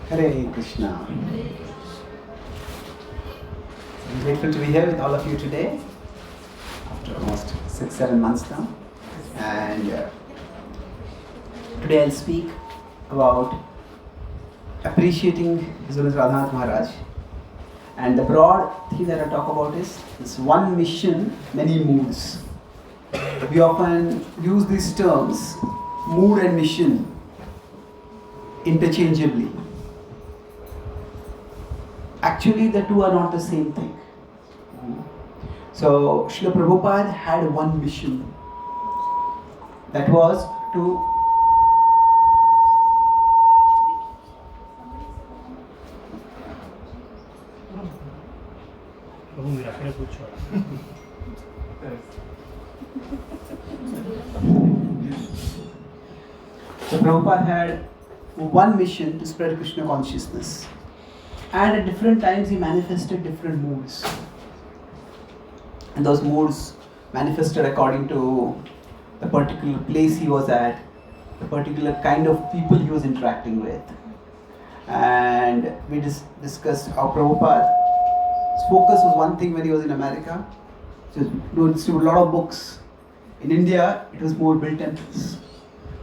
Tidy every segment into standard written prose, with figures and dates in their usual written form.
Hare Krishna. I'm grateful to be here with all of you today after almost 6-7 months now. And today I'll speak about appreciating His Holiness Radhanath Maharaj. And the broad theme that I talk about is one mission, many moods. We often use these terms, mood and mission, interchangeably. Actually, the two are not the same thing. So, Srila Prabhupada had one mission. That was to So Prabhupada had one mission to spread Krishna consciousness. And at different times he manifested different moods. And those moods manifested according to the particular place he was at, the particular kind of people he was interacting with. And we discussed how Prabhupada's focus was one thing when he was in America. So he distributed a lot of books. In India, it was more built temples.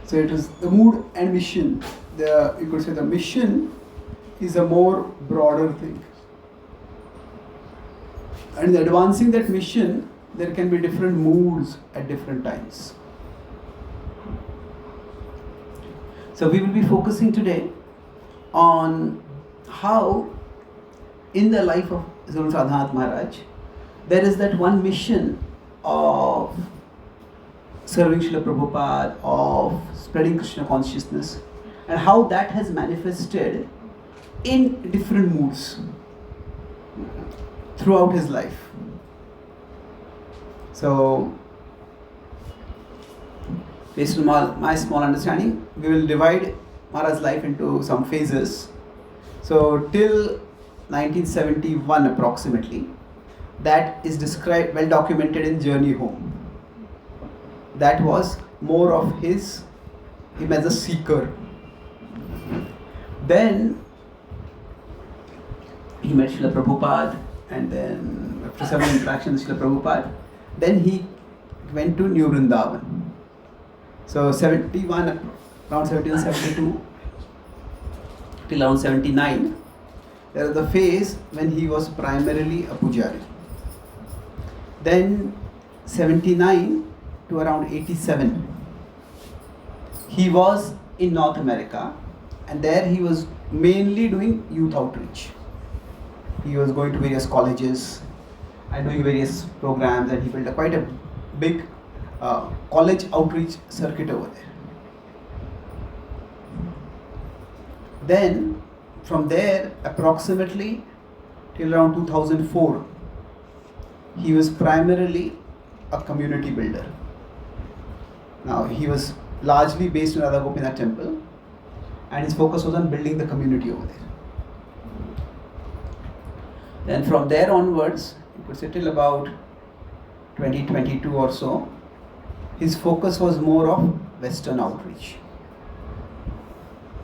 So it was the mood and mission. You could say the mission is a more broader thing. And in advancing that mission, there can be different moods at different times. So we will be focusing today on how in the life of His Holiness Radhanath Maharaj, there is that one mission of serving Srila Prabhupada, of spreading Krishna consciousness, and how that has manifested in different moods throughout his life. So, based on my small understanding, we will divide Maharaj's life into some phases. So, till 1971 approximately, that is described, well documented in Journey Home. That was more of him as a seeker. Then he met Srila Prabhupada, and then after several interactions with Srila Prabhupada, then he went to New Vrindavan. So 71, around 71-72 till around 79, there was the phase when he was primarily a pujari. Then 79 to around 87, he was in North America, and there he was mainly doing youth outreach. He was going to various colleges and doing various programs, and he built quite a big college outreach circuit over there. Then from there approximately till around 2004, he was primarily a community builder. Now he was largely based in Radha Gopinath temple, and his focus was on building the community over there. Then from there onwards, you could say till about 2022 or so, his focus was more of Western outreach.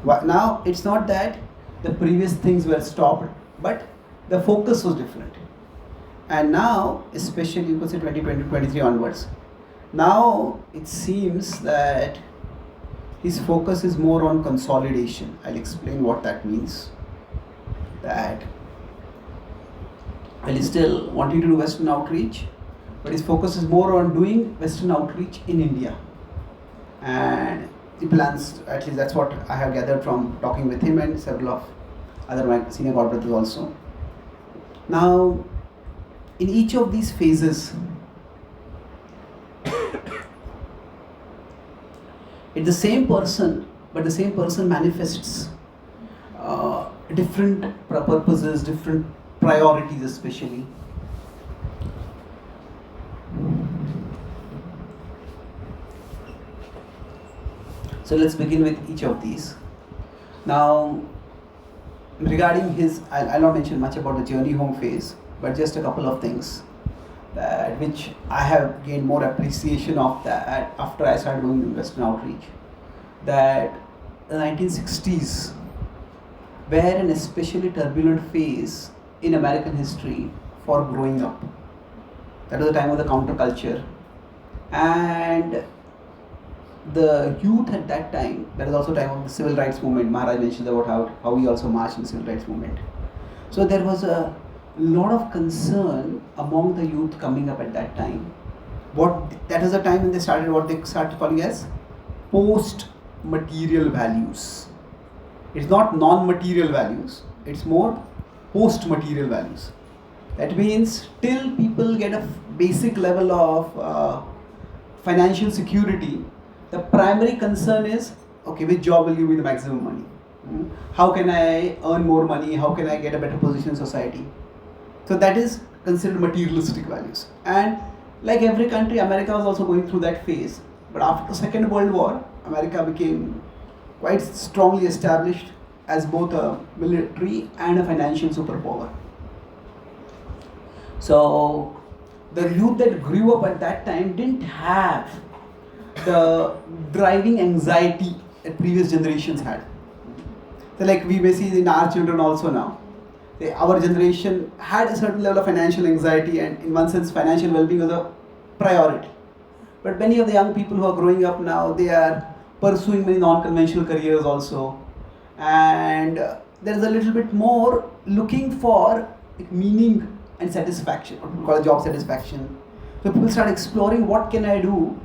Now it's not that the previous things were stopped, but the focus was different. And now, especially you could say 2020-23 onwards, now it seems that his focus is more on consolidation. I'll explain what that means. That well, he's still wanting to do Western outreach, but his focus is more on doing Western outreach in India. And he plans, at least that's what I have gathered from talking with him and several of other my senior god brothers also. Now, in each of these phases, it's the same person, but the same person manifests different purposes, different priorities especially. So let's begin with each of these. Now, regarding his, I'll not mention much about the journey home phase, but just a couple of things that which I have gained more appreciation of that after I started doing Western outreach. That the 1960s, were an especially turbulent phase in American history for growing up. That was the time of the counterculture, and the youth at that time, that is also time of the civil rights movement. Maharaj mentioned about how he also marched in the civil rights movement. So there was a lot of concern among the youth coming up at that time. That was the time when they started what they started calling as post-material values. It's not non-material values, it's more post-material values. That means till people get a basic level of financial security, the primary concern is, okay, which job will give me the maximum money? How can I earn more money? How can I get a better position in society? So that is considered materialistic values. And like every country, America was also going through that phase. But after the Second World War, America became quite strongly established as both a military and a financial superpower. So the youth that grew up at that time didn't have the driving anxiety that previous generations had. So like we may see in our children also now. Our generation had a certain level of financial anxiety, and in one sense financial well-being was a priority. But many of the young people who are growing up now, they are pursuing many non-conventional careers also. And there is a little bit more looking for meaning and satisfaction, what we call a job satisfaction. So people start exploring what can I do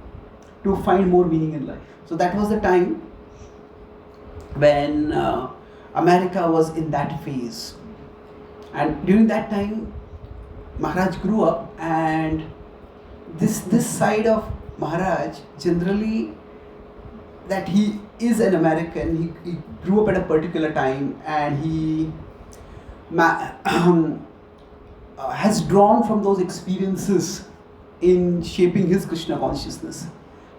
to find more meaning in life. So that was the time when America was in that phase. And during that time, Maharaj grew up, and this side of Maharaj, generally, that he is an American, he grew up at a particular time, and he has drawn from those experiences in shaping his Krishna consciousness.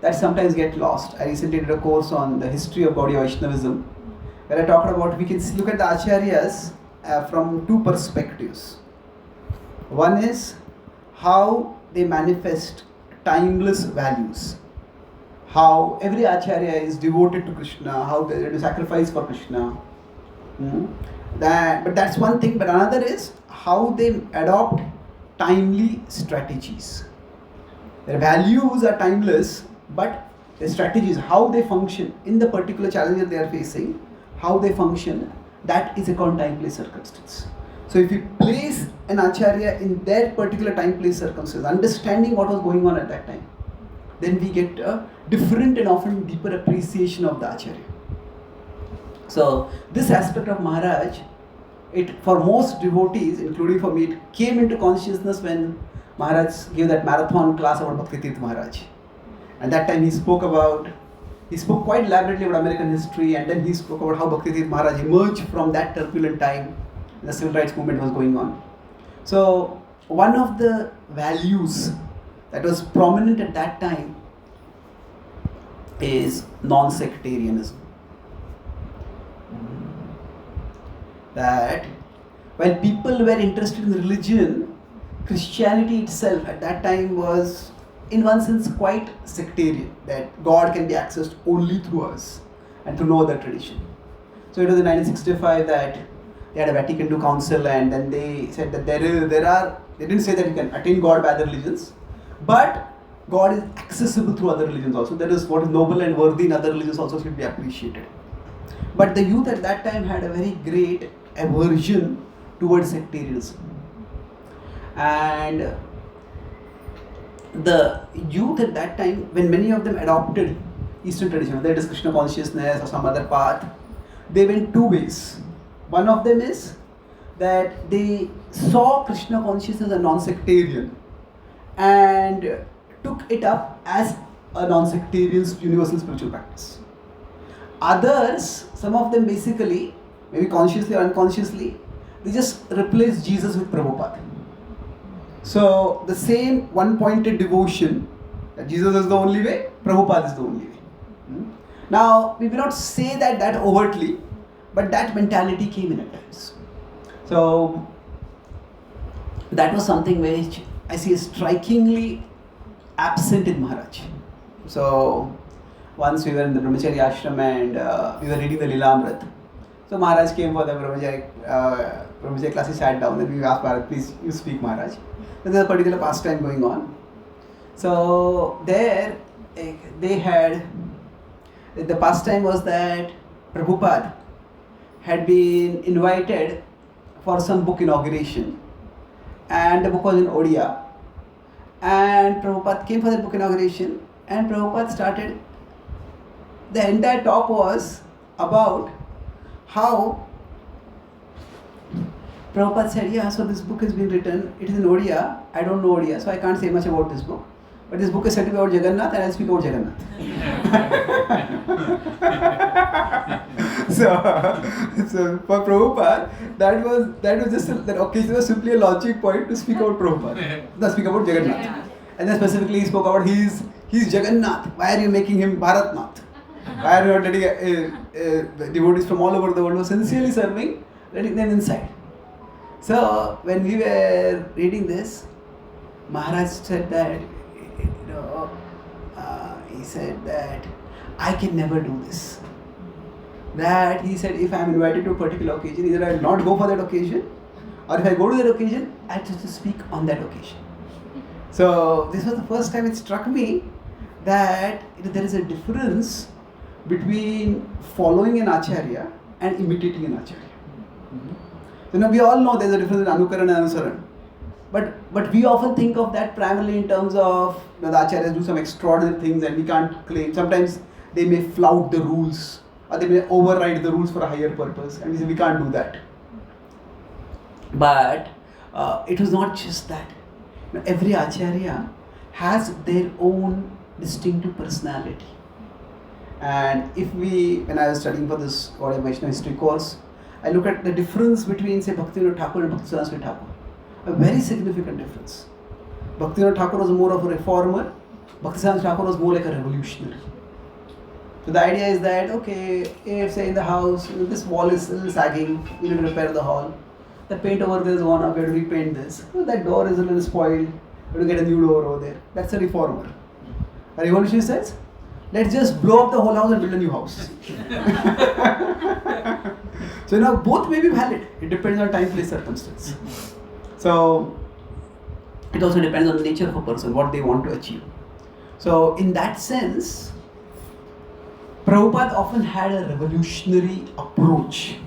That sometimes get lost. I recently did a course on the history of Gaudiya Vaishnavism, where I talked about, we can look at the Acharyas from two perspectives. One is how they manifest timeless values, how every Acharya is devoted to Krishna, how they do sacrifice for Krishna. But that's one thing. But another is how they adopt timely strategies. Their values are timeless, but their strategies, how they function in the particular challenge that they are facing, how they function, that is a time, place, circumstance. So if you place an Acharya in their particular time, place, circumstance, understanding what was going on at that time, then we get a different and often deeper appreciation of the Acharya. So this aspect of Maharaj, for most devotees, including for me, it came into consciousness when Maharaj gave that marathon class about Bhakti Tirth Maharaj. And that time he spoke quite elaborately about American history, and then he spoke about how Bhakti Tirth Maharaj emerged from that turbulent time the civil rights movement was going on. So one of the values that was prominent at that time is non-sectarianism. That while people were interested in religion, Christianity itself at that time was in one sense quite sectarian, that God can be accessed only through us and through no other tradition. So it was in 1965 that they had a Vatican II council, and then they said that they didn't say that you can attain God by other religions, but God is accessible through other religions also. That is what is noble and worthy in other religions also should be appreciated. But the youth at that time had a very great aversion towards sectarianism. And the youth at that time, when many of them adopted Eastern tradition, whether it is Krishna consciousness or some other path, they went two ways. One of them is that they saw Krishna consciousness as non-sectarian and took it up as a non-sectarian universal spiritual practice. Others, some of them basically, maybe consciously or unconsciously, they just replaced Jesus with Prabhupada. So the same one-pointed devotion, that Jesus is the only way, Prabhupada is the only way. Now, we will not say that overtly, but that mentality came in at times. So that was something which I see is strikingly absent in Maharaj. So once we were in the Brahmachari ashram and we were reading the Lilamrit. So Maharaj came for the Brahmacharya class. He sat down and we asked Maharaj, please you speak, Maharaj. There was a particular pastime going on. So there they had, the pastime was that Prabhupada had been invited for some book inauguration, and the book was in Odia, and Prabhupada came for the book inauguration, and Prabhupada started, the entire talk was about how Prabhupada said, yeah, so this book has been written, it is in Odia, I don't know Odia, so I can't say much about this book. But this book is said to be about Jagannath, and I'll speak about Jagannath. so for Prabhupada, that was just that occasion was simply a logic point to speak about Prabhupada, not speak about Jagannath. And then specifically he spoke about he's Jagannath. Why are you making him Bharatnath? Why are you not letting devotees from all over the world who are sincerely serving, letting them inside? So when we were reading this, Maharaj said that, he said that I can never do this. That he said, if I am invited to a particular occasion, either I will not go for that occasion, or if I go to that occasion, I have to speak on that occasion. So this was the first time it struck me that there is a difference between following an acharya and imitating an acharya. So now we all know there is a difference in anukaran and anusaran. But we often think of that primarily in terms of the acharyas do some extraordinary things and we can't claim. Sometimes they may flout the rules or they may override the rules for a higher purpose, and we say we can't do that. But it was not just that. Every acharya has their own distinctive personality. And when I was studying for this Vaishnav history course, I look at the difference between, say, Bhaktivinoda Thakur and Bhakti Swami Thakur. A very significant difference. Bhaktivinoda Thakur was more of a reformer. Bhakti Swami Thakur was more like a revolutionary. So the idea is that, okay, if say in the house, this wall is still sagging, we need to repair the hall. The paint over there is worn up, we have to repaint this. That door is a little spoiled, we have to get a new door over there. That's a reformer. A revolutionary says, let's just blow up the whole house and build a new house. So now both may be valid. It depends on time, place, circumstance. So it also depends on the nature of a person, what they want to achieve. So in that sense, Prabhupada often had a revolutionary approach.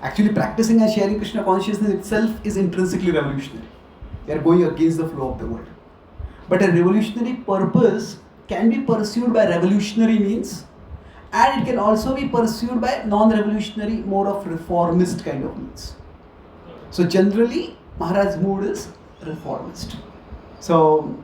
Actually, practicing and sharing Krishna consciousness itself is intrinsically revolutionary. They are going against the flow of the world. But a revolutionary purpose can be pursued by revolutionary means, and it can also be pursued by non-revolutionary, more of reformist kind of means. So generally, Maharaj's mood is reformist. So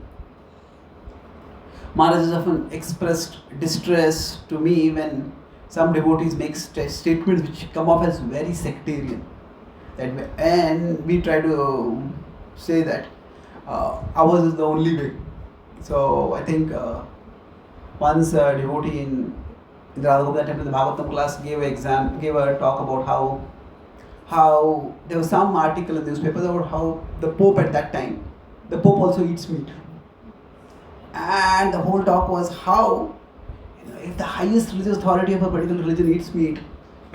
Maharaj has often expressed distress to me when some devotees make statements which come off as very sectarian. And we try to say that ours is the only way. So I think once a devotee in the Radhanath temple, in the Bhagavatam class, gave a talk about how there was some article in the newspapers about how the Pope at that time, the Pope also eats meat. And the whole talk was how, if the highest religious authority of a particular religion eats meat,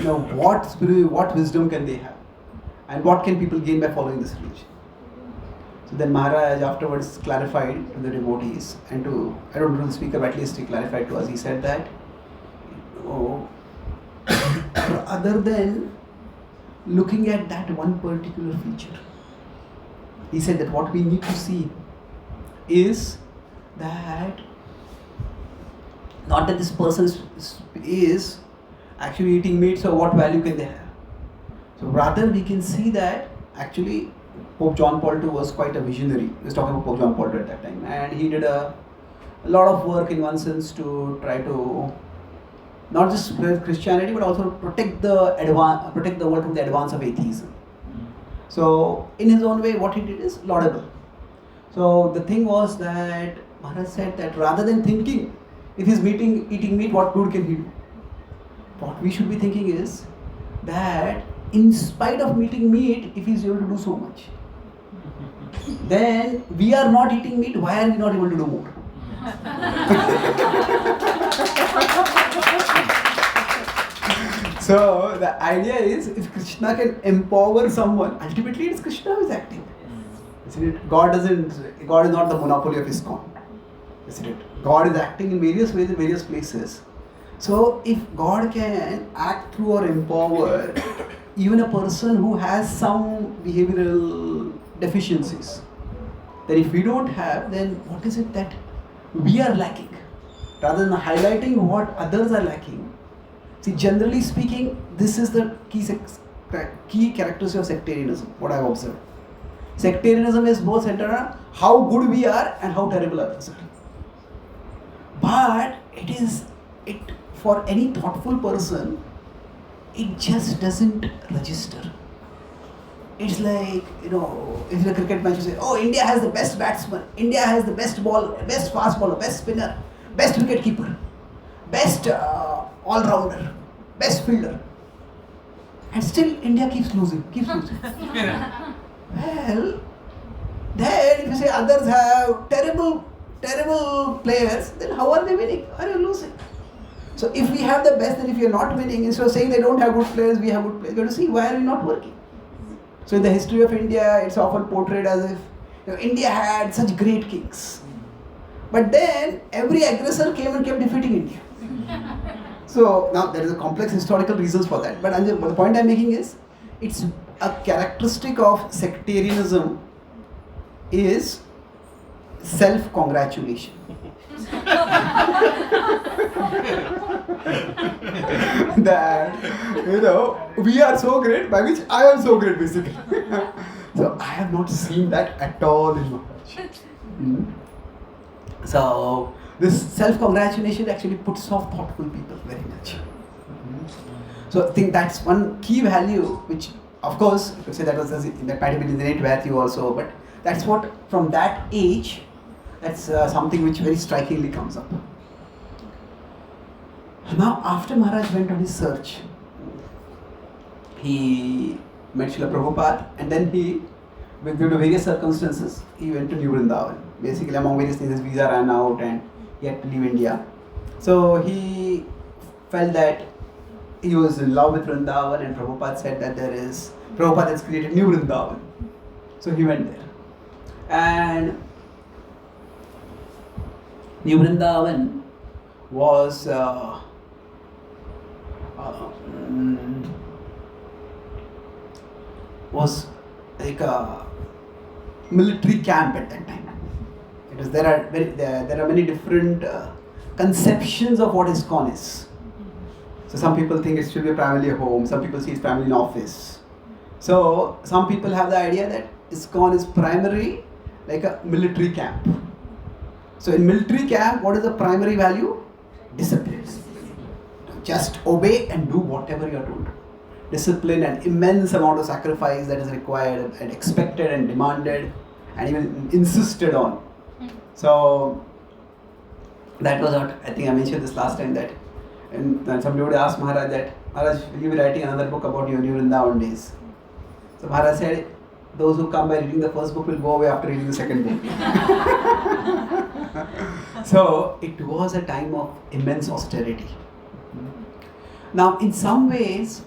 what wisdom can they have? And what can people gain by following this religion? So then Maharaj afterwards clarified to the devotees and I don't know the speaker, but at least he clarified to us. He said that, other than looking at that one particular feature, he said that what we need to see is that not that this person is actually eating meat, so what value can they have? So rather we can see that actually Pope John Paul II was quite a visionary. He was talking about Pope John Paul II at that time, and he did a lot of work in one sense to try to not just spread Christianity but also protect the world from the advance of atheism. So in his own way, what he did is laudable. So the thing was that Maharaj said that rather than thinking if he's eating meat, what good can he do? What we should be thinking is that in spite of eating meat, if he's able to do so much, then we are not eating meat, why are we not able to do more? So the idea is, if Krishna can empower someone, ultimately it's Krishna who is acting. Isn't it? God is not the monopoly of ISKCON. Isn't it? God is acting in various ways in various places. So if God can act through or empower even a person who has some behavioral deficiencies, then if we don't have, then what is it that we are lacking? Rather than highlighting what others are lacking. See, generally speaking, this is the key characteristic of sectarianism, what I have observed. Sectarianism is both centered on how good we are and how terrible others are. But it for any thoughtful person, it just doesn't register. It's like, if in a cricket match you say, oh, India has the best batsman, India has the best fast bowler, best spinner, best wicket keeper, best all-rounder, best fielder. And still India keeps losing. Well, then if you say others have terrible players, then how are they winning? Are you losing? So if we have the best, then if you're not winning, instead of saying they don't have good players, we have good players, you have to see why are we not working. So in the history of India, it's often portrayed as if India had such great kings. But then every aggressor came and kept defeating India. So now there is a complex historical reasons for that. But the point I'm making is, it's a characteristic of sectarianism is self-congratulation. That, we are so great, by which I am so great basically. So I have not seen that at all in Maharaj. So this self-congratulation actually puts off thoughtful people very much. So I think that's one key value which, of course, you could say that might have been innate value also, but that's what, from that age, that's something which very strikingly comes up. Now, after Maharaj went on his search, he met Srila Prabhupada, and then due to various circumstances, he went to New Vrindavan. Basically, among various things, his visa ran out and he had to leave India. So he felt that he was in love with Vrindavan, and Prabhupada said that Prabhupada has created New Vrindavan. So he went there. And New Vrindavan was like a military camp at that time. There are many different conceptions of what ISKCON is. So some people think it should be primarily a home, some people see it's primarily an office. So some people have the idea that ISKCON is primarily like a military camp. So in military camp, what is the primary value? Discipline. Just obey and do whatever you are told. Discipline and immense amount of sacrifice that is required and expected and demanded and even insisted on. So that was what I think I mentioned this last time, that and somebody would ask Maharaj that, Maharaj, will you be writing another book about your New Vrindavan days? So Maharaj said, those who come by reading the first book will go away after reading the second book. So it was a time of immense austerity. Now in some ways,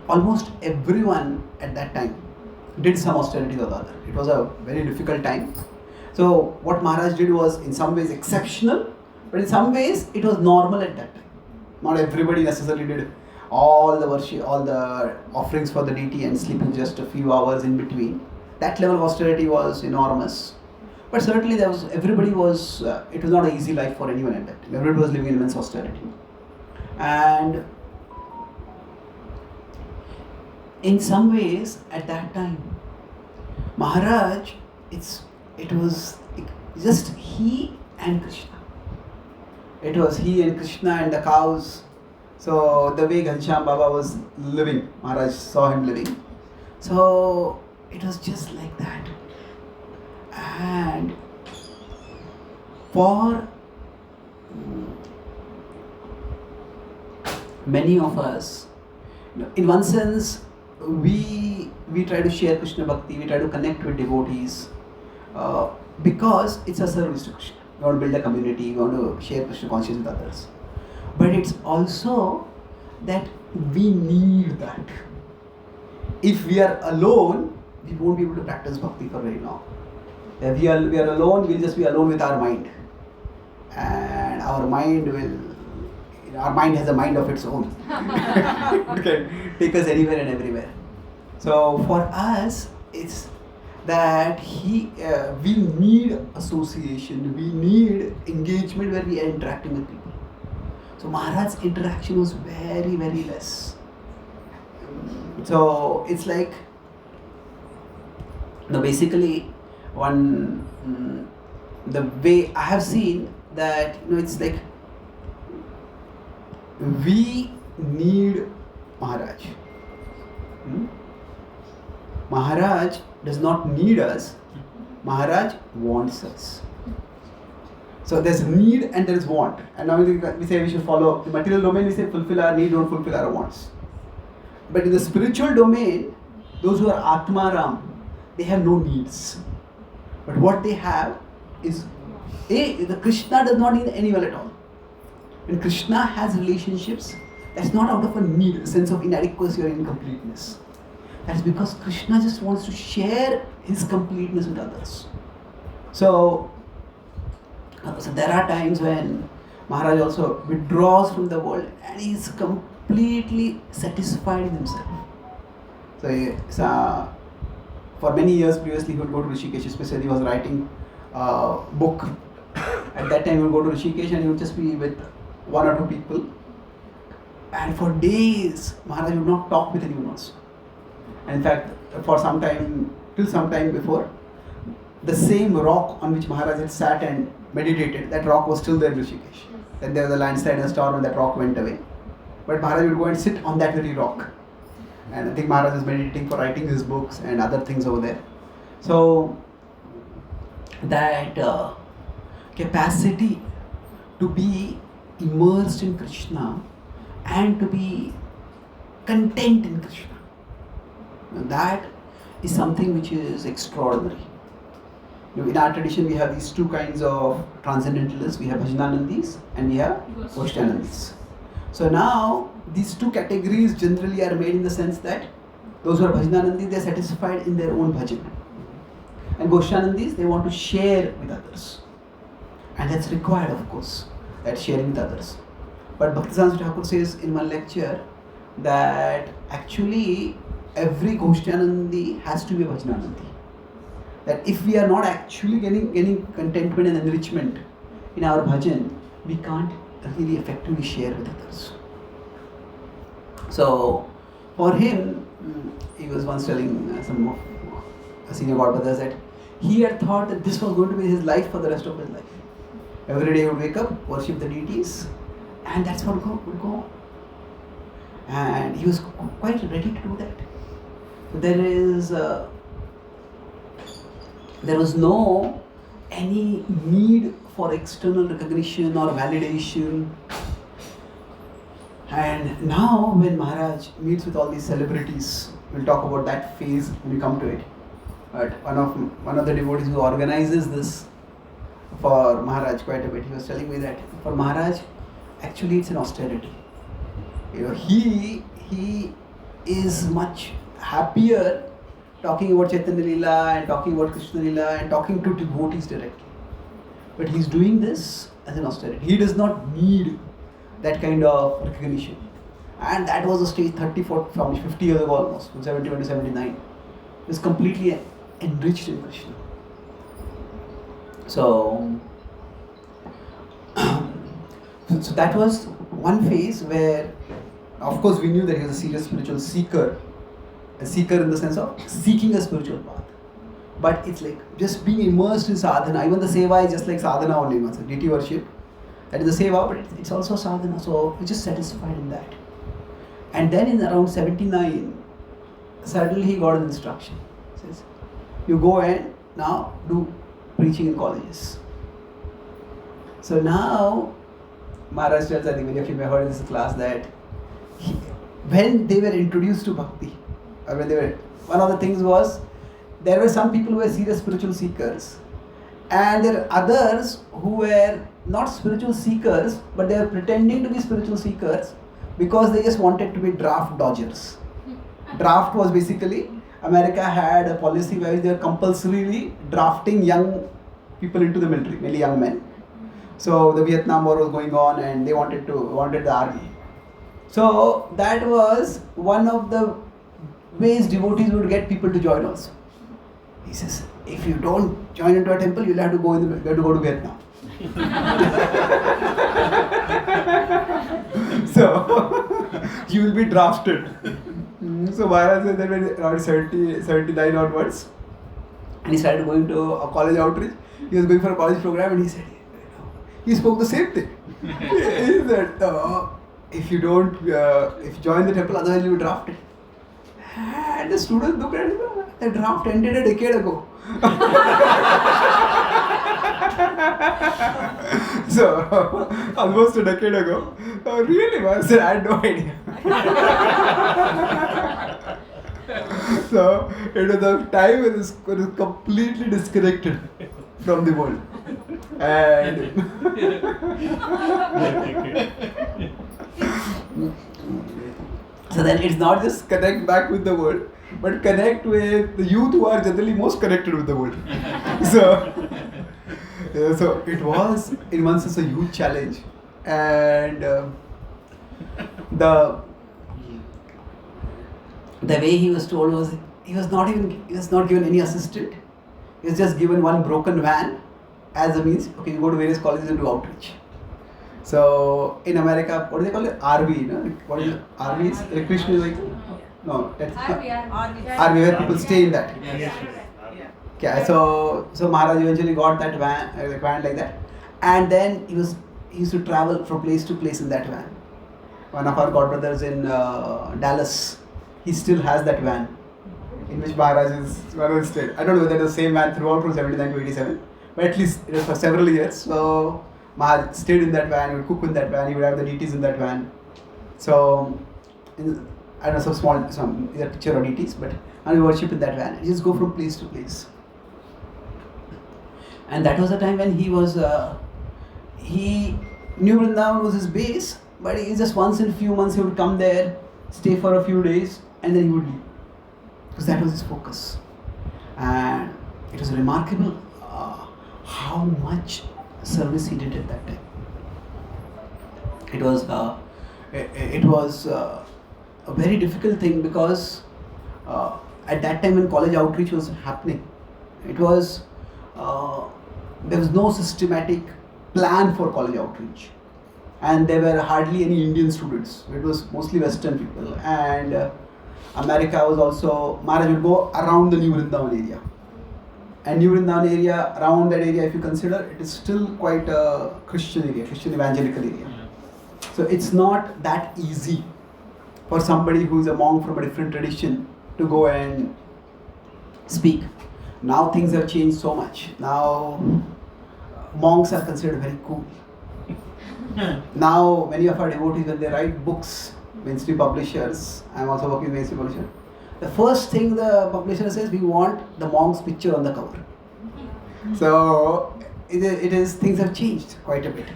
almost everyone at that time did some austerity or the other. It was a very difficult time. So what Maharaj did was in some ways exceptional, but in some ways it was normal at that time. Not everybody necessarily did all the worship, all the offerings for the deity and sleeping just a few hours in between. That level of austerity was enormous. But certainly it was not an easy life for anyone at that time. Everybody was living in immense austerity. And in some ways at that time, Maharaj, it was just he and Krishna. It was he and Krishna and the cows. So the way Ghanshyam Baba was living, Maharaj saw him living. So it was just like that. And for many of us, in one sense, we try to share Krishna Bhakti, we try to connect with devotees because it's a service to Krishna. We want to build a community, we want to share Krishna consciousness with others. But it's also that we need that. If we are alone, we won't be able to practice bhakti for very long. If we are alone, we'll just be alone with our mind. And our mind has a mind of its own. It can take us anywhere and everywhere. So for us, it's that we need association, we need engagement where we are interacting with people. So Maharaj's interaction was very, very less. So it's like, basically, the way I have seen that, it's like we need Maharaj. Maharaj does not need us. Maharaj wants us. So there's need and there is want. And now we say we should follow the material domain. We say fulfill our need, don't fulfill our wants. But in the spiritual domain, those who are Atmaram, they have no needs. But what they have is, the Krishna does not need anyone at all. When Krishna has relationships, that's not out of a need, a sense of inadequacy or incompleteness. That's because Krishna just wants to share his completeness with others. So there are times when Maharaj also withdraws from the world and he is completely satisfied in himself. So for many years previously he would go to Rishikesh, especially he was writing a book. At that time he would go to Rishikesh and he would just be with one or two people. And for days Maharaj would not talk with anyone else. And in fact, for some time, till some time before, the same rock on which Maharaj had sat and meditated, that rock was still there in Rishikesh. Then there was a landslide and a storm and that rock went away. But Maharaj would go and sit on that very rock. And I think Maharaj is meditating for writing his books and other things over there. So that capacity to be immersed in Krishna and to be content in Krishna, that is something which is extraordinary. In our tradition, we have these two kinds of transcendentalists. We have Bhajananandis and we have Goshtanandis. So now, these two categories generally are made in the sense that those who are Bhajananandis, they are satisfied in their own bhajan. And Goshtanandis, they want to share with others. And that's required, of course, that sharing with others. But Bhaktivedanta Thakur says in one lecture that actually every Goshtanandi has to be a Bhajananandi. That if we are not actually getting contentment and enrichment in our bhajan, we can't really effectively share with others. So, for him, he was once telling some of senior God brothers that he had thought that this was going to be his life for the rest of his life. Every day he would wake up, worship the deities, and that's what would go on. And he was quite ready to do that. So there was no any need for external recognition or validation. And now when Maharaj meets with all these celebrities, we'll talk about that phase when we come to it. But one of the devotees who organizes this for Maharaj quite a bit, he was telling me that for Maharaj, actually it's an austerity. He is much happier talking about Chaitanya Leela and talking about Krishna Leela and talking to devotees directly. But he's doing this as an austerity. He does not need that kind of recognition. And that was the stage 50 years ago almost, from 71 to 79. He was completely enriched in Krishna. So that was one phase where, of course, we knew that he was a serious spiritual seeker. A seeker in the sense of seeking a spiritual path. But it's like just being immersed in sadhana. Even the seva is just like sadhana only, so deity worship. That is the seva, but it's also sadhana. So we're just satisfied in that. And then in around 79, suddenly he got an instruction. He says, you go and now do preaching in colleges. So now, Maharaj tells, I think many of you may have heard in this class, that when they were introduced to Bhakti, or when they were, one of the things was, there were some people who were serious spiritual seekers, and there are others who were not spiritual seekers, but they were pretending to be spiritual seekers, because they just wanted to be draft dodgers. Draft was basically, America had a policy where they were compulsorily drafting young people into the military, mainly young men. So the Vietnam War was going on and they wanted the army. So that was one of the ways devotees would get people to join also. He says, if you don't join into a temple, you'll have to go to Vietnam. So you will be drafted. So Maharaj said that when around 79 onwards, and he started going to a college outreach. He was going for a college program, and he said, he spoke the same thing. He said, if you join the temple, otherwise you will be drafted. And the students looked at him. The draft ended a decade ago. So, almost a decade ago. Oh, really? I said, I had no idea. So, it was a time when it was completely disconnected from the world. And so then it's not just connect back with the world, but connect with the youth who are generally most connected with the world. So it was in one sense a huge challenge, and the way he was told was he was not given any assistant. He was just given one broken van as a means. Okay, you go to various colleges and do outreach. So in America, what do they call it? RV, no? What is it? RV is recreational vehicle? No, that's RV where people stay in that. Yeah, so Maharaj eventually got that van like that, and then he used to travel from place to place in that van. One of our godbrothers in Dallas, he still has that van, in which Maharaj stayed. I don't know whether it was the same van throughout from 79 to 87, but at least it was for several years. So Maharaj stayed in that van, he would cook in that van, he would have the deities in that van. So I don't know, some either picture or deities, but he worship in that van. He just go from place to place. And that was the time when he knew Vrindavan was his base, but he just once in a few months he would come there, stay for a few days, and then he would leave. Because that was his focus. And it was remarkable how much service he did at that time. It was a very difficult thing because at that time when college outreach was happening, it was there was no systematic plan for college outreach, and there were hardly any Indian students. It was mostly Western people, and America was also, Maharaj would go around the New Vrindavan area. And New Vrindavan area, around that area, if you consider, it is still quite a Christian area, Christian evangelical area. So it's not that easy for somebody who is a monk from a different tradition to go and speak. Now things have changed so much. Now monks are considered very cool. Now many of our devotees, when they write books, mainstream publishers, I am also working with mainstream publisher, the first thing the publisher says, we want the monk's picture on the cover. So it is things have changed quite a bit.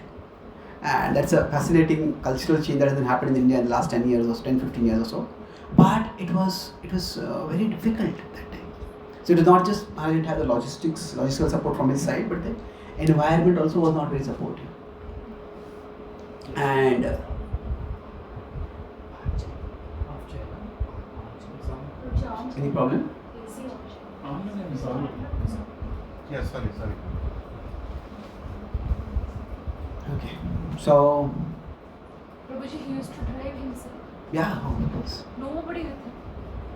And that's a fascinating cultural change that has been happening in India in the last 10 years or 10, 15 years or so. But it was very difficult at that time. So it was not just, I didn't have the logistical support from his side, but the environment also was not very supportive. And any problem? Yes, sorry. Okay. So Prabhuji, he used to drive himself. yeah, of course. Nobody with him.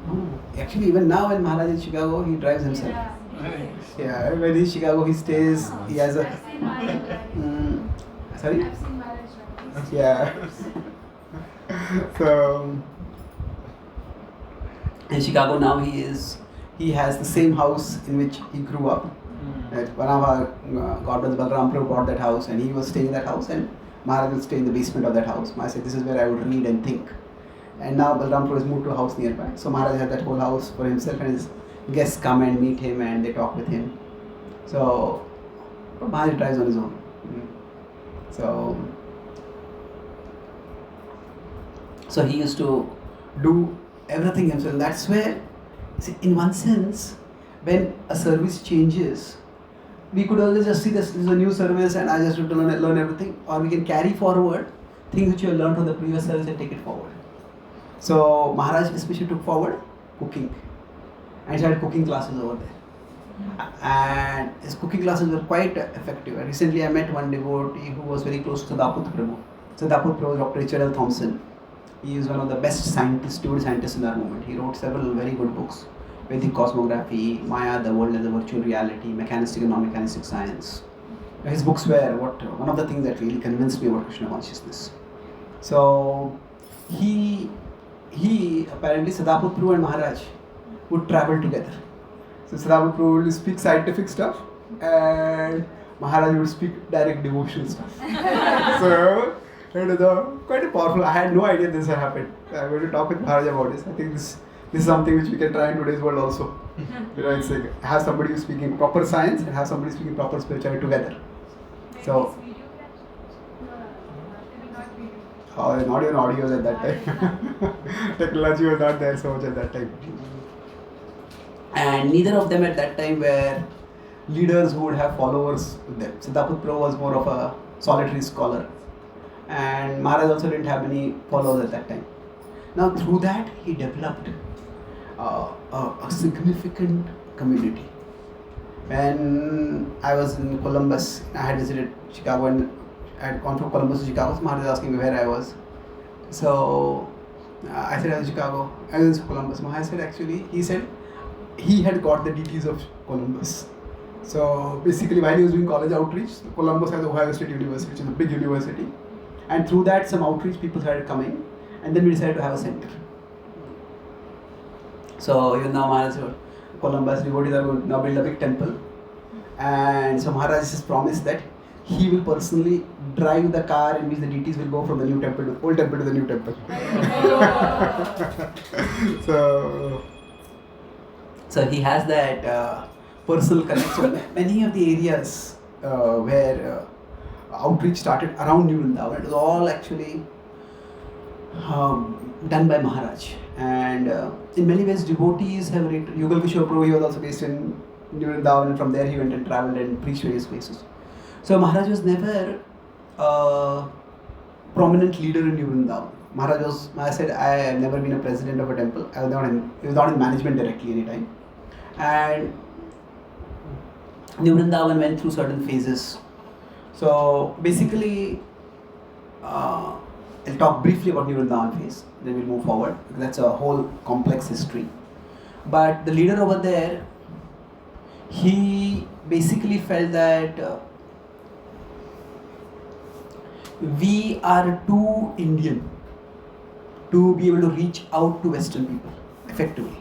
No. Actually, even now in Maharaj in Chicago, he drives himself. Yeah, when he's in Chicago, he stays. He has a. I've seen Maharaj driving. Sorry. I've seen Maharaj driving. Yeah. So in Chicago now he has the same house in which he grew up. One of our godbrothers Balram Prabhu bought that house and he was staying in that house, and Maharaj would stay in the basement of that house. I said, this is where I would read and think. And now Balram Prabhu has moved to a house nearby. So Maharaj had that whole house for himself, and his guests come and meet him and they talk with him. So Maharaj drives on his own. So So he used to do everything himself. That's where, see, in one sense, when a service changes, we could always just see this is a new service and I just have to learn everything, or we can carry forward things which you have learned from the previous service and take it forward. So Maharaj especially took forward cooking and started cooking classes over there. And his cooking classes were quite effective. And recently I met one devotee who was very close to Sadaput Prabhu. Sadaput Prabhu was Dr. Richard L. Thompson. He is one of the best scientists, steward scientists in our movement. He wrote several very good books. Vedic Cosmography, Maya, the World as a Virtual Reality, Mechanistic and Non-Mechanistic Science. His books were one of the things that really convinced me about Krishna consciousness. So he apparently, Sadaput Prabhu and Maharaj would travel together. So Sadaput Prabhu would speak scientific stuff and Maharaj would speak direct devotional stuff. So it was quite powerful. I had no idea this had happened. I'm going to talk with Maharaj about this. I think this is something which we can try in today's world also. It's like have somebody who's speaking proper science and have somebody speaking proper spirituality together. So not even audio at that time. Technology was not there so much at that time. And neither of them at that time were leaders who would have followers with them. Siddhaput Prabhu was more of a solitary scholar. And Maharaj also didn't have many followers at that time. Now through that he developed a significant community. When I was in Columbus, I had visited Chicago and I had gone from Columbus to Chicago. So Maharaj was asking me where I was. So I said I was in Chicago. I was in Columbus. Maharaj said he said he had got the details of Columbus. So basically while he was doing college outreach, Columbus has Ohio State University, which is a big university. And through that some outreach people started coming and then we decided to have a center. So even now Maharaj said, Columbus devotees are going to now build a big temple. And so Maharaj has promised that he will personally drive the car in which the deities will go from the new temple to old temple to the new temple. So he has that personal connection. Many of the areas where outreach started around New Vrindavan, it was all actually done by Maharaj. And in many ways devotees have written. Yugal Kishore Prabhu, he was also based in New Vrindavan, and from there he went and travelled and preached various places. So Maharaj was never a prominent leader in New Vrindavan. Maharaj said, I have never been a president of a temple. He was not in management directly any time. And New Vrindavan went through certain phases. So basically, I'll talk briefly about New Vrindavan phase, then we'll move forward. That's a whole complex history. But the leader over there, he basically felt that we are too Indian to be able to reach out to Western people effectively.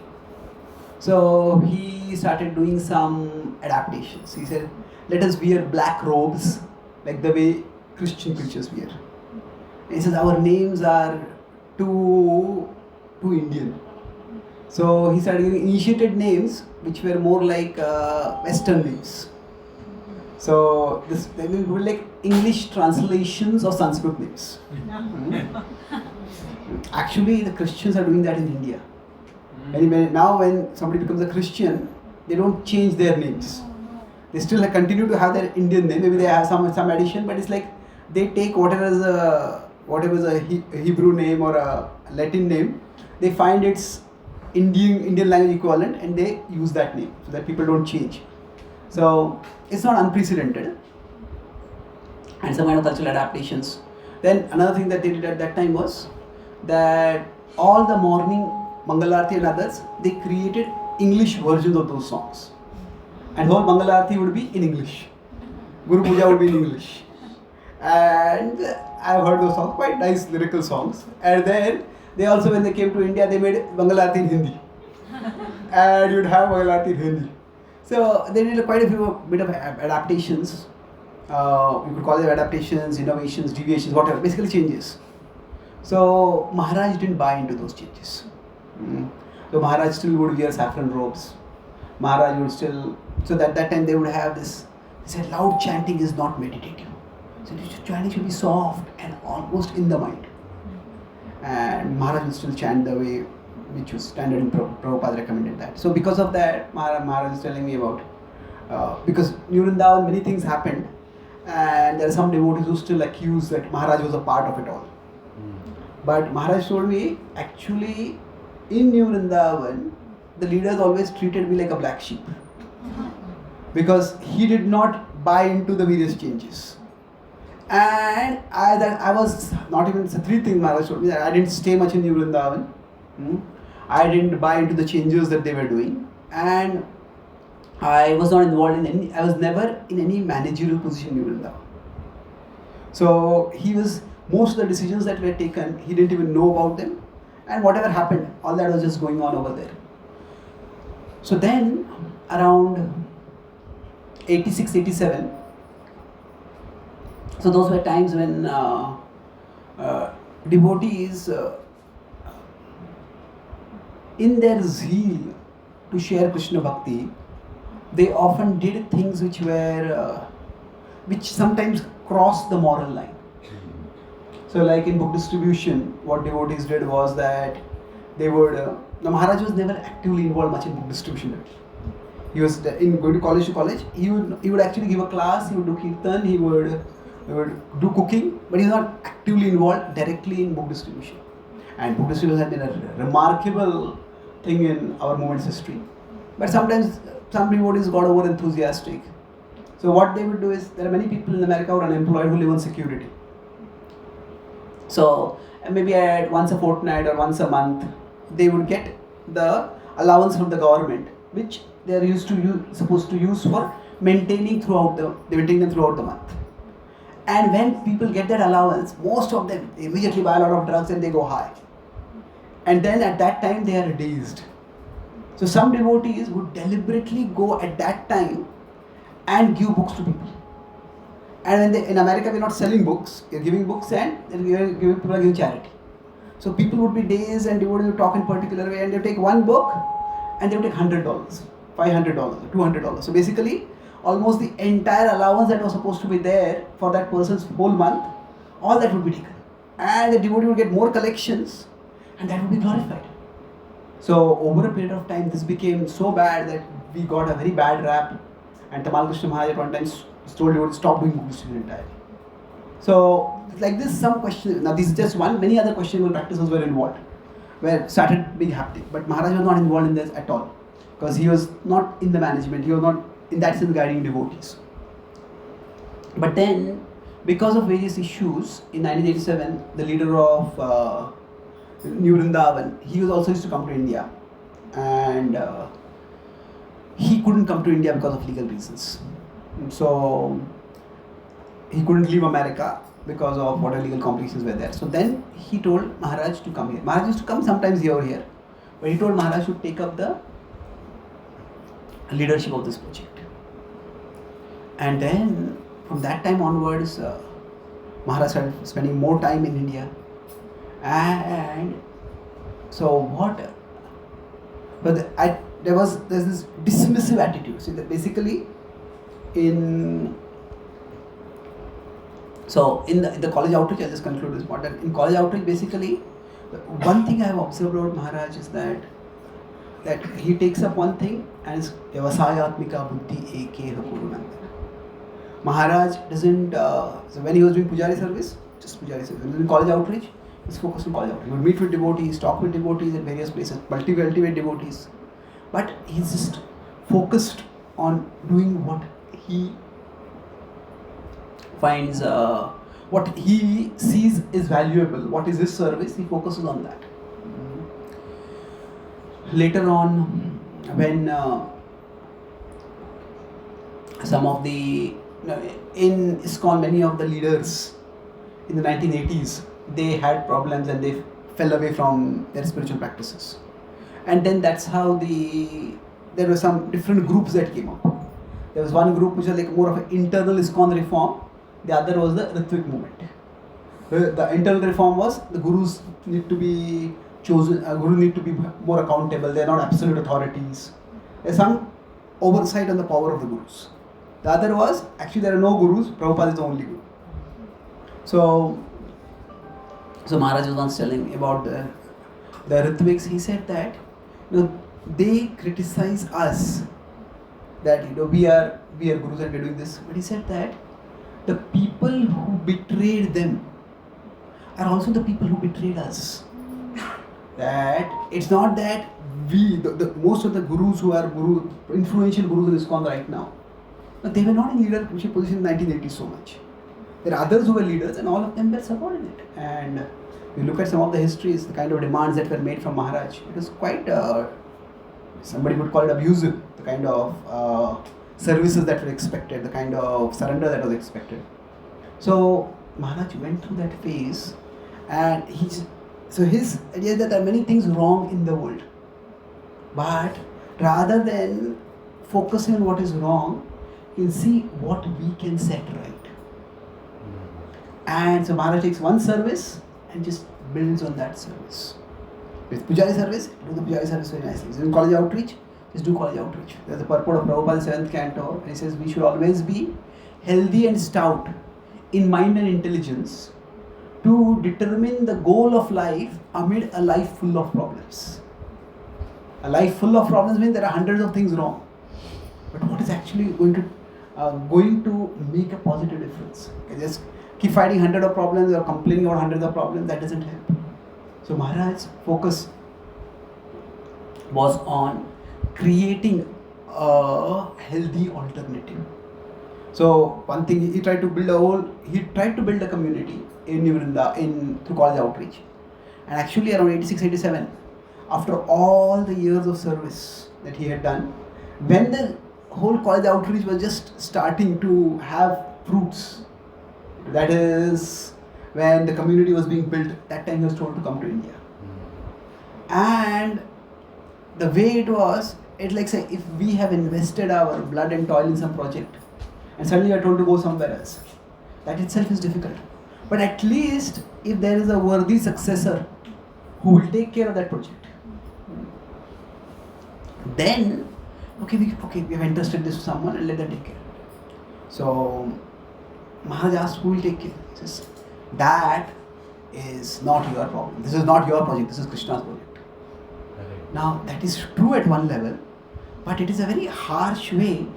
So he started doing some adaptations. He said, let us wear black robes like the way Christian preachers wear. He says, our names are too Indian. So he started giving initiated names which were more like Western names. So they were like English translations of Sanskrit names. Actually, the Christians are doing that in India. Now when somebody becomes a Christian, they don't change their names. They still continue to have their Indian name. Maybe they have some addition, but it's like they take whatever is a Hebrew name or a Latin name, they find its Indian language equivalent and they use that name so that people don't change. So it's not unprecedented. And some kind of cultural adaptations. Then another thing that they did at that time was that all the morning Mangalarti and others, they created English versions of those songs. And whole Mangalarti would be in English. Guru Puja would be in English. And I've heard those songs, quite nice lyrical songs. And then they also, when they came to India, they made Mangalarti in Hindi. And you'd have Mangalarti in Hindi. So they did quite a bit of adaptations. You could call them adaptations, innovations, deviations, whatever, basically changes. So Maharaj didn't buy into those changes. So Maharaj still would wear saffron robes. Maharaj would still, so that time they would have this, they said loud chanting is not meditative. So chanting should be soft and almost in the mind. and Maharaj will still chant the way which was standard in Prabhupada recommended that. So because of that, Maharaj is telling me about, because New Vrindavan many things happened, and there are some devotees who still accuse that Maharaj was a part of it all. But Maharaj told me, actually, in New Vrindavan, the leaders always treated me like a black sheep, because he did not buy into the various changes. And I was not even, the three things Maharaj told me, that I didn't stay much in New Vrindavan. I didn't buy into the changes that they were doing, and I was not involved in any, I was never in any managerial position in New Vrindavan. So most of the decisions that were taken, he didn't even know about them, and whatever happened, all that was just going on over there. So then, around 86, 87, so those were times when devotees, in their zeal to share Krishna Bhakti, they often did things which sometimes crossed the moral line. So like in book distribution, what devotees did was that they would, the Maharaj was never actively involved much in book distribution. He was in going to college, he would actually give a class, he would do kirtan, he would do cooking, but he was not actively involved directly in book distribution. And book distribution has been a remarkable thing in our movement's history. But sometimes some devotees got over enthusiastic. So what they would do is, there are many people in America who are unemployed who live on security. So maybe once a fortnight or once a month, they would get the allowance from the government, which they are supposed to use for maintaining them throughout the month. And when people get that allowance, most of them immediately buy a lot of drugs and they go high. And then at that time they are dazed. So some devotees would deliberately go at that time and give books to people. And in America we're not selling books, you're giving books and people are giving charity. So people would be dazed and devotees would talk in a particular way, and they would take one book and they would take $100, $500, $200. So basically almost the entire allowance that was supposed to be there for that person's whole month, all that would be taken. And the devotee would get more collections, and that would be glorified. So over a period of time, this became so bad that we got a very bad rap, and Tamal Krishna Maharaj at one time told devotees to stop doing book distribution entirely. So like this, some question. Now this is just one. Many other questionable practices were involved, where started being happening. But Maharaj was not involved in this at all, because he was not in the management. He was not in that sense guiding devotees. But then, because of various issues, in 1987, the leader of New Vrindavan, he was also used to come to India, and he couldn't come to India because of legal reasons. So he couldn't leave America because of whatever legal complications were there. So then he told Maharaj to come here. Maharaj used to come sometimes here or here, but he told Maharaj to take up the leadership of this project. And then from that time onwards, Maharaj started spending more time in India. And so what? But there's this dismissive attitude. See that basically in the college outreach, I'll just conclude this part. In college outreach, basically, one thing I have observed about Maharaj is that he takes up one thing and is Vyavasayatmika buddhi eke kurunanda. Maharaj doesn't, so when he was doing Pujari service, just Pujari service. When he was doing college outreach, he's focused on college outreach. He would meet with devotees, talk with devotees at various places, cultivate devotees. But he's just focused on doing what he finds, what he sees is valuable, what is his service, he focuses on that. Later on, when some of the, in ISKCON, many of the leaders in the 1980s, they had problems and they fell away from their spiritual practices. And then that's how there were some different groups that came up. There was one group which was like more of an internal ISKCON reform. The other was the Ritvik movement. The internal reform was the gurus need to be chosen, guru need to be more accountable, they are not absolute authorities. There's some oversight on the power of the gurus. The other was, actually there are no gurus, Prabhupada is the only guru. So So Maharaj was once telling about the Ritviks. He said that they criticize us that we are gurus and we are doing this. But he said that the people who betrayed them are also the people who betrayed us. That it's not that the most of the gurus who are influential gurus in ISKCON right now, they were not in leadership position in 1980 so much. There are others who were leaders and all of them were subordinate. And you look at some of the histories, the kind of demands that were made from Maharaj, it was quite, somebody would call it abusive, the kind of services that were expected, the kind of surrender that was expected. So Maharaj went through that phase, and his idea is that there are many things wrong in the world. But rather than focusing on what is wrong, you see what we can set right. And so Maharaj takes one service and just builds on that service. With Pujari service, do the Pujari service very nicely. So in college outreach, just do college outreach. There's the purport of Prabhupada's 7th canto, and he says we should always be healthy and stout in mind and intelligence to determine the goal of life amid a life full of problems. A life full of problems means there are hundreds of things wrong. But what is actually going to make a positive difference? Okay, just keep fighting hundreds of problems or complaining about hundreds of problems, that doesn't help. So Maharaj's focus was on creating a healthy alternative. So one thing, he tried to build a community through college outreach. And actually around 86-87, after all the years of service that he had done, when the whole college outreach was just starting to have fruits, that is when the community was being built, that time he was told to come to India. And the way it was, it's like say if we have invested our blood and toil in some project and suddenly you are told to go somewhere else, that itself is difficult. But at least if there is a worthy successor who will take care of that project, then we have entrusted this to someone and let them take care. So Maharaj asked, who will take care? He says, that is not your problem. This is not your project, this is Krishna's project. Now that is true at one level, but it is a very harsh way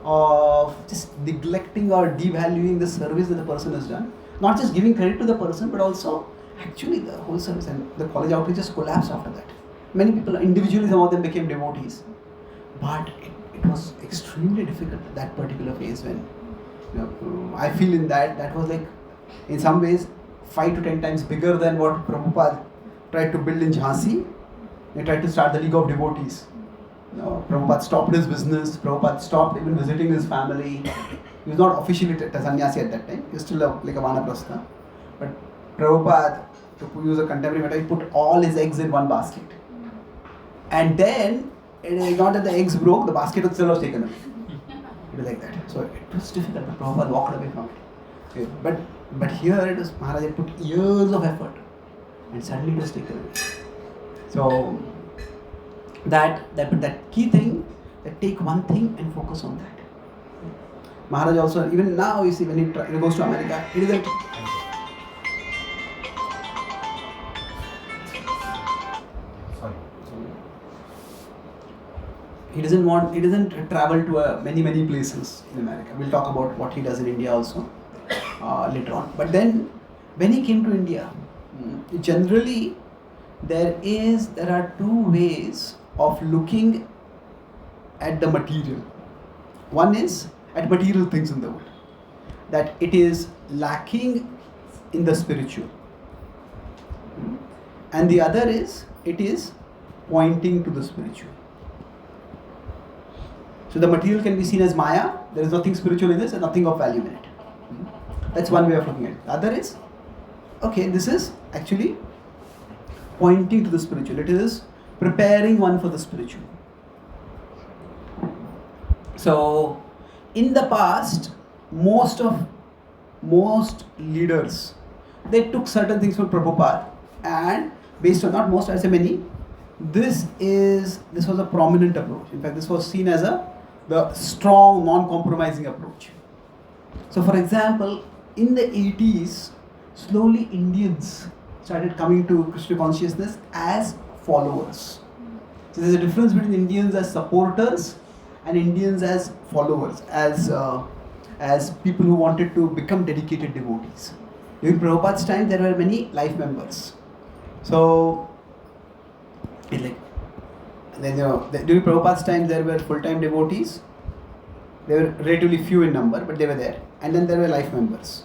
of just neglecting or devaluing the service that the person has done. Not just giving credit to the person, but also actually the whole service, and the college outreach just collapsed after that. Many people, individually some of them became devotees. But it was extremely difficult at that particular phase when, I feel in that was like, in some ways, 5 to 10 times bigger than what Prabhupada tried to build in Jhansi. He tried to start the League of Devotees. Prabhupada stopped his business, Prabhupada stopped even visiting his family. He was not officially sannyasi at that time, he was still like a vanaprastha. But Prabhupada, to use a contemporary metaphor, he put all his eggs in one basket. And then, not that the eggs broke, the basket itself was taken away. It was like that. So it was difficult, but Prabhupada walked away from it. Okay. But here it was, Maharaj had put years of effort and suddenly it was taken away. So that key thing, that take one thing and focus on that. Maharaj also, even now you see when he goes to America, he doesn't. He doesn't travel to many places in America. We'll talk about what he does in India also later on. But then when he came to India, generally there are two ways of looking at the material. One is at material things in the world, that it is lacking in the spiritual. And the other is, it is pointing to the spiritual. So the material can be seen as Maya, there is nothing spiritual in this and nothing of value in it. That's one way of looking at it. The other is, this is actually pointing to the spiritual. It is preparing one for the spiritual. So in the past, most leaders, they took certain things from Prabhupada, and based on, not most, I say many, this was a prominent approach. In fact, this was seen as the strong, non-compromising approach. So for example, in the 80s, slowly Indians started coming to Krishna consciousness as followers. So there's a difference between Indians as supporters and Indians as followers, as people who wanted to become dedicated devotees. During Prabhupada's time, there were many life members. So, during Prabhupada's time, there were full-time devotees. They were relatively few in number, but they were there. And then there were life members.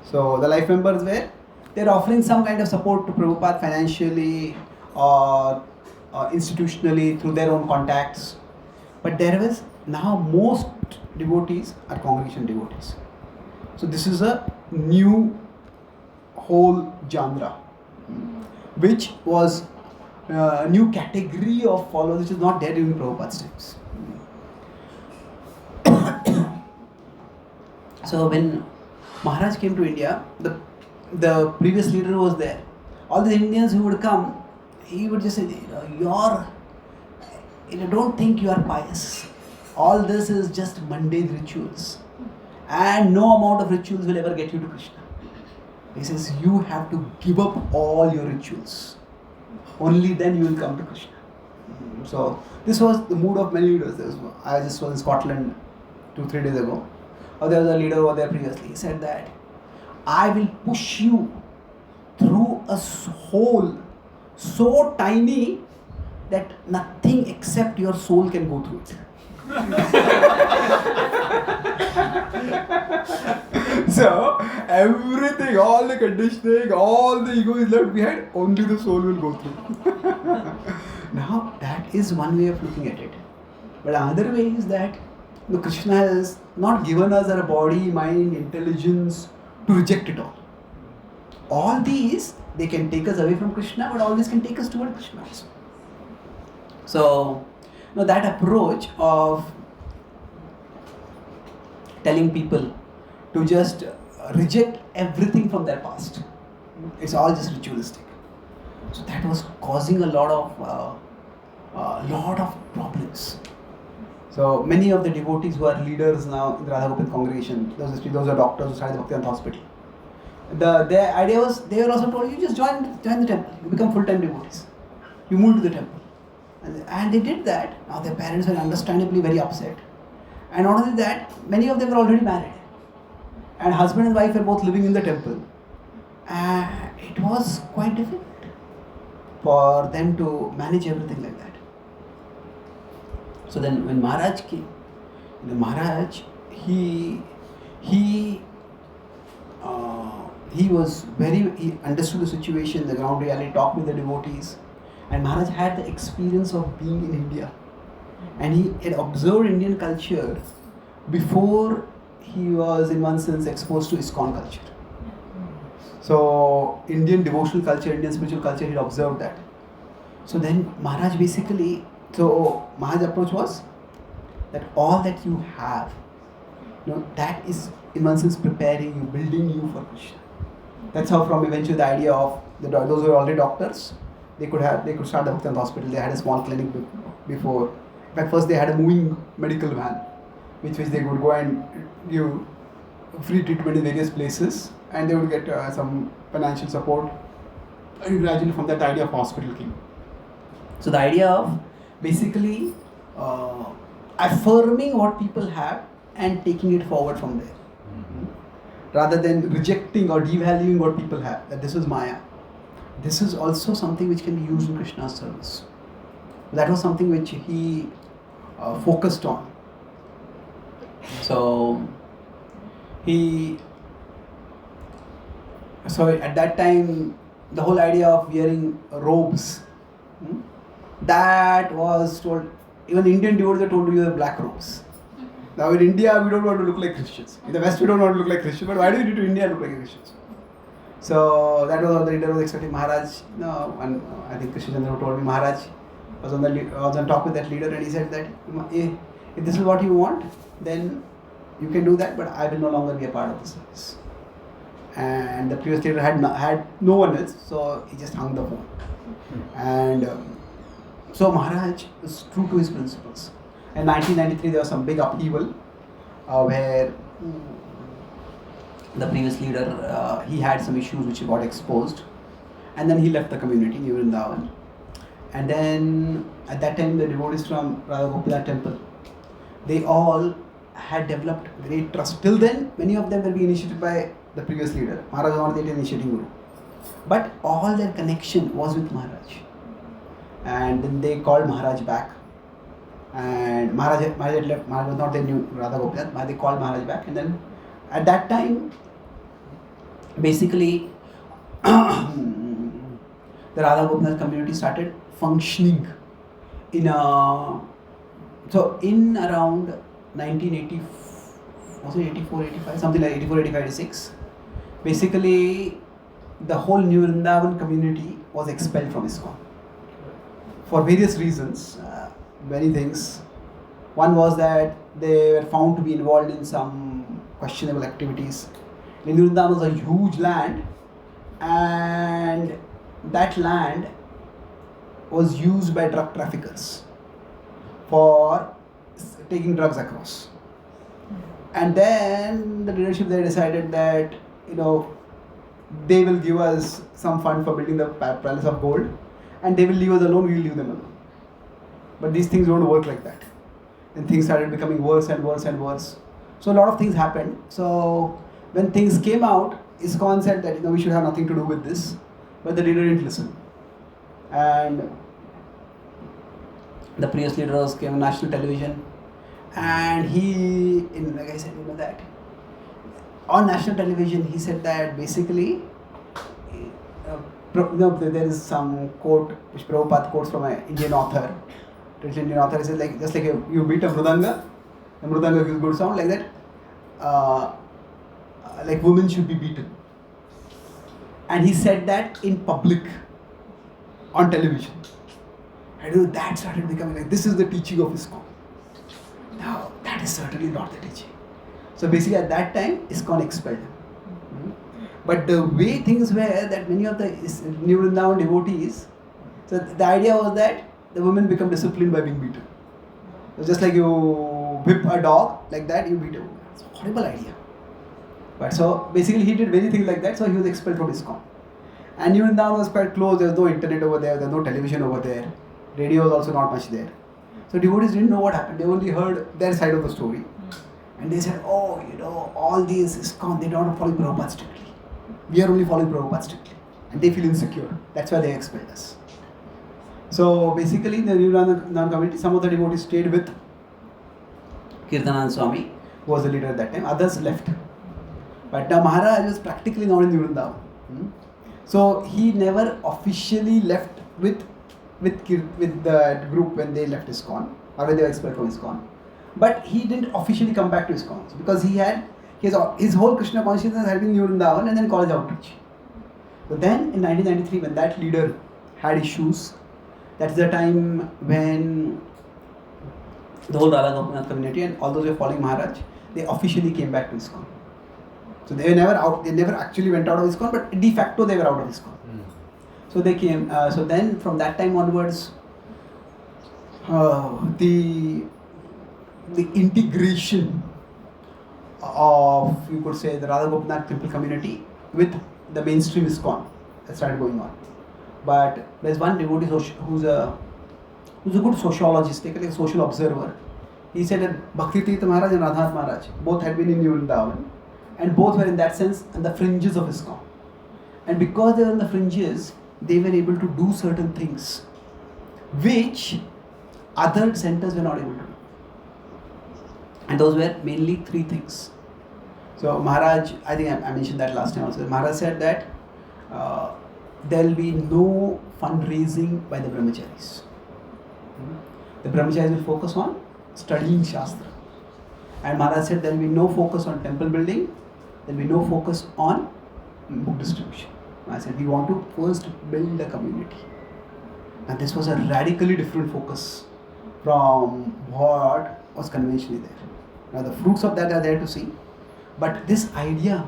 So the life members they're offering some kind of support to Prabhupada financially or institutionally through their own contacts. But there was now most devotees are congregation devotees. So this is a new whole genre, which was a new category of followers which is not there during Prabhupada's times. So when Maharaj came to India, the previous leader was there. All the Indians who would come, he would just say, don't think you are pious. All this is just mundane rituals. And no amount of rituals will ever get you to Krishna. He says, you have to give up all your rituals. Only then you will come to Krishna. So this was the mood of many leaders. I just was in Scotland 2-3 days ago. There was a leader over there previously. He said that I will push you through a hole so tiny that nothing except your soul can go through it. So everything, all the conditioning, all the ego is left behind, only the soul will go through. Now that is one way of looking at it. But another way is that Krishna has not given us our body, mind, intelligence to reject it all. All these, they can take us away from Krishna, but all these can take us toward Krishna also. So, that approach of telling people to just reject everything from their past, it's all just ritualistic. So that was causing a lot of problems. So many of the devotees who are leaders now in the Radha Gopal congregation, those are doctors who started the Bhakti hospital. Their idea was, they were also told, you just join the temple, you become full-time devotees. You move to the temple. And they did that. Now their parents were understandably very upset. And not only that, many of them were already married. And husband and wife were both living in the temple. And it was quite difficult for them to manage everything like that. So then when Maharaj came, Maharaj, he understood the situation, the ground reality, talked with the devotees, and Maharaj had the experience of being in India. And he had observed Indian culture before he was in one sense exposed to ISKCON culture. So Indian devotional culture, Indian spiritual culture, he had observed that. So then Maharaj Maharaj's approach was that all that you have, that is in one sense preparing you, building you for Krishna. That's how from eventually the idea of those who were already doctors, they could start the Bhakti hospital. They had a small clinic before. In fact, first they had a moving medical van, which they could go and give free treatment in various places, and they would get some financial support. And gradually from that, the idea of hospital came. So the idea of basically affirming what people have and taking it forward from there, rather than rejecting or devaluing what people have, that this is Maya. This is also something which can be used in Krishna's service. That was something which he focused on. So at that time, the whole idea of wearing robes, that was told, even Indian devotees are told to wear black robes. Now in India, we don't want to look like Christians. In the West, we don't want to look like Christians, but why do we need to India look like Christians? So that was what the leader was expecting. Maharaj, and I think Krishna Chandra told me, Maharaj was on talk with that leader, and he said that if this is what you want, then you can do that, but I will no longer be a part of the service. And the previous leader had no one else, so he just hung the phone. And so Maharaj was true to his principles. In 1993, there was some big upheaval where the previous leader, he had some issues which got exposed, and then he left the community, New Vrindavan. And then at that time, the devotees from Radha temple, they all had developed great trust. Till then, many of them were being initiated by the previous leader, Maharaj was not the initiating guru. But all their connection was with Maharaj. And then they called Maharaj back. And Maharaj had left, Maharaj was not the new Radha Gopinath, but they called Maharaj back. And then at that time, basically, the Radha Gopinath community started functioning in a, so in around 1980, was it 84, 85, something like 84, 85, 86, basically the whole New Vrindavan community was expelled from ISKCON for various reasons, many things. One was that they were found to be involved in some questionable activities. New Vrindavan was a huge land, and that land was used by drug traffickers for taking drugs across. And then the leadership there decided that, they will give us some fund for building the palace of gold, and they will leave us alone, we will leave them alone. But these things don't work like that. And things started becoming worse and worse and worse. So a lot of things happened. So when things came out, ISKCON said that we should have nothing to do with this, but the leader didn't listen. And the previous leader came on national television, and he, like I said, that on national television he said that basically, there is some quote which Prabhupada quotes from an Indian author. Indian author, he says like, just like you beat a mridanga, the mridanga gives good sound, like that. Like women should be beaten. And he said that in public, on television. And that started becoming like, this is the teaching of ISKCON. Now, that is certainly not the teaching. So basically at that time, ISKCON expelled him. But the way things were, that many of the New Vrindavan devotees, so the idea was that the women become disciplined by being beaten. So just like you whip a dog, like that you beat a woman. It's a horrible idea. But so basically he did many things like that, so he was expelled from ISKCON. And New Vrindavan was quite close, there was no internet over there, no television over there, radio was also not much there. So devotees didn't know what happened, they only heard their side of the story. And they said, all these ISKCON, they don't follow Prabhupada strictly. We are only following Prabhupada strictly. And they feel insecure, that's why they expelled us. So basically in the New Vrindavan community, some of the devotees stayed with Radhanath Swami, who was the leader at that time, others left. But now Maharaj was practically not in New Vrindavan. So he never officially left with the group when they left ISKCON, or when they were expelled from ISKCON. But he didn't officially come back to ISKCON because his whole Krishna consciousness had been in New Vrindavan and then college outreach. So then in 1993, when that leader had issues, that's the time when the whole Radha Gopinath community and all those who were following Maharaj, they officially came back to ISKCON. So they were never out, they never actually went out of ISKCON, but de facto they were out of ISKCON. So they came, so then from that time onwards, the integration of, you could say, the Radha Gopinath temple community with the mainstream ISKCON that started going on. But there's one devotee who's a good sociologist, like a social observer. He said that Bhakti Maharaj and Radhanath Maharaj both had been in New Vrindavan, and both were in that sense on the fringes of ISKCON. And because they were on the fringes, they were able to do certain things which other centers were not able to do. And those were mainly three things. So Maharaj, I think I mentioned that last time also, Maharaj said that there will be no fundraising by the brahmacharis. The brahmacharis will focus on studying Shastra. And Maharaj said there will be no focus on temple building, there will be no focus on book distribution. I said we want to first build a community. And this was a radically different focus from what was conventionally there. Now the fruits of that are there to see. But this idea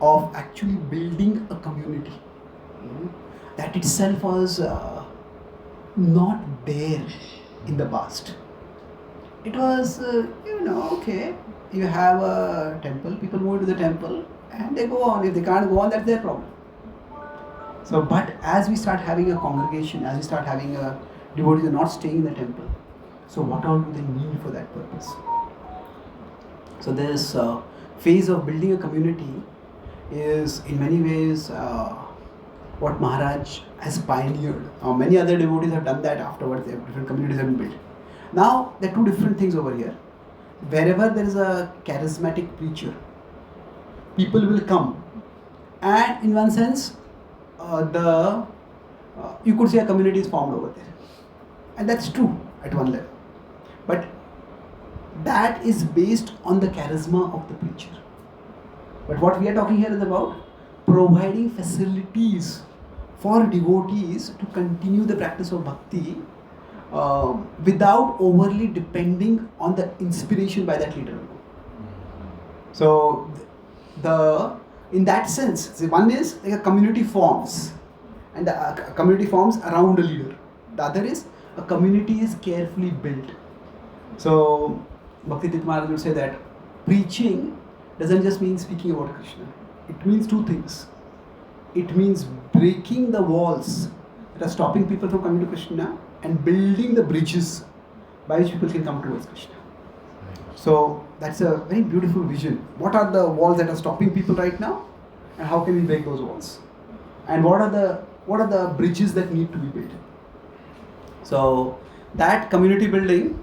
of actually building a community, that itself was not there in the past. It was, okay, you have a temple, people move to the temple, and they go on. If they can't go on, that's their problem. So, but as we start having a congregation, as we start having a devotees are not staying in the temple, so what all do they need for that purpose? So this phase of building a community is in many ways what Maharaj has pioneered. Many other devotees have done that afterwards. Different communities have been built. Now there are two different things over here. Wherever there is a charismatic preacher, people will come, and in one sense, you could say a community is formed over there, and that's true at one level. But that is based on the charisma of the preacher. But what we are talking here is about providing facilities for devotees to continue the practice of bhakti without overly depending on the inspiration by that leader. So, in that sense, one is like a community forms, and a community forms around a leader. The other is a community is carefully built. So, Bhakti Tirtha Maharaj would say that preaching doesn't just mean speaking about Krishna. It means two things. It means breaking the walls that are stopping people from coming to Krishna and building the bridges by which people can come towards Krishna. So that's a very beautiful vision. What are the walls that are stopping people right now, and how can we break those walls? And what are the bridges that need to be built? So that community building,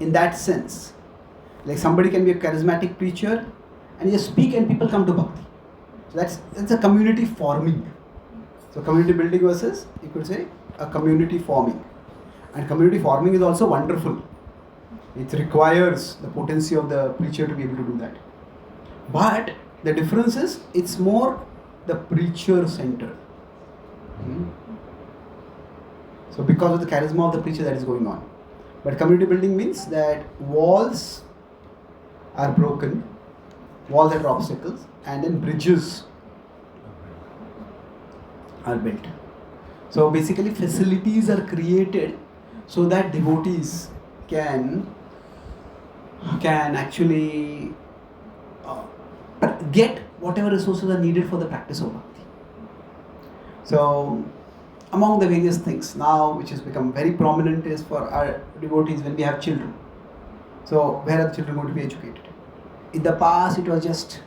in that sense, like somebody can be a charismatic preacher and just speak and people come to bhakti. So that's a community forming. So community building versus, you could say, a community forming. And community forming is also wonderful. It requires the potency of the preacher to be able to do that. But the difference is, it's more the preacher centered. So because of the charisma of the preacher that is going on. But community building means that walls are broken, walls that are obstacles, and then bridges are built. So basically facilities are created so that devotees can actually get whatever resources are needed for the practice of bhakti. So among the various things now which has become very prominent is for our devotees when we have children. So where are the children going to be educated? In the past it was just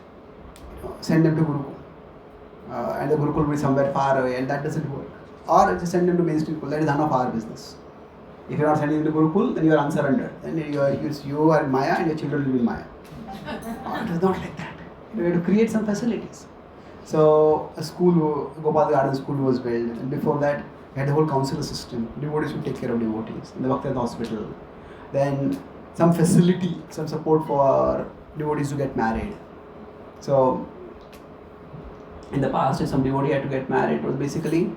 send them to Gurukul and the Gurukul will be somewhere far away, and that doesn't work. Or just send them to mainstream school. That is none of our business. If you are not sending them to Gurukul, then you are unsurrendered. Then you are in Maya and your children will be in Maya. It was not like that. You have to create some facilities. So a school, Gopal Garden School was built, and before that we had the whole council system. Devotees would take care of devotees. In the Bhakti Hospital. Then some facility, some support for devotees to get married. So in the past, if some devotee had to get married, it was basically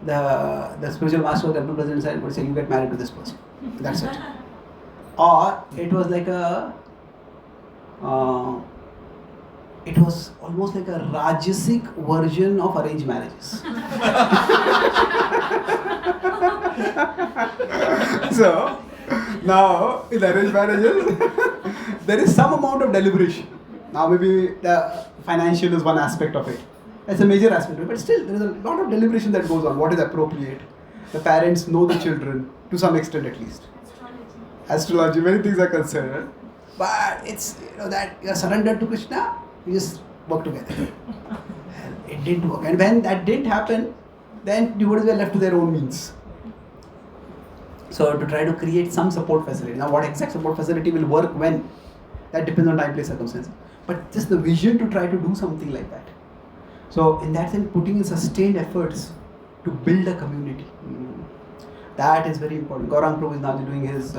the spiritual master of the temple president said, would say, you get married to this person. That's it. Or it was like it was almost like a Rajasic version of arranged marriages. So, now in arranged marriages, there is some amount of deliberation. Now maybe the financial is one aspect of it. That's a major aspect of it, but still there is a lot of deliberation that goes on. What is appropriate? The parents know the children, to some extent at least. Astrology, many things are concerned. But it's, that you are surrendered to Krishna, you just work together. It didn't work. And when that didn't happen, then devotees were left to their own means. So to try to create some support facility. Now what exact support facility will work when? That depends on time, place, circumstances. But just the vision to try to do something like that. So in that sense, putting in sustained efforts to build a community. That is very important. Gaurang Prabhu is now doing his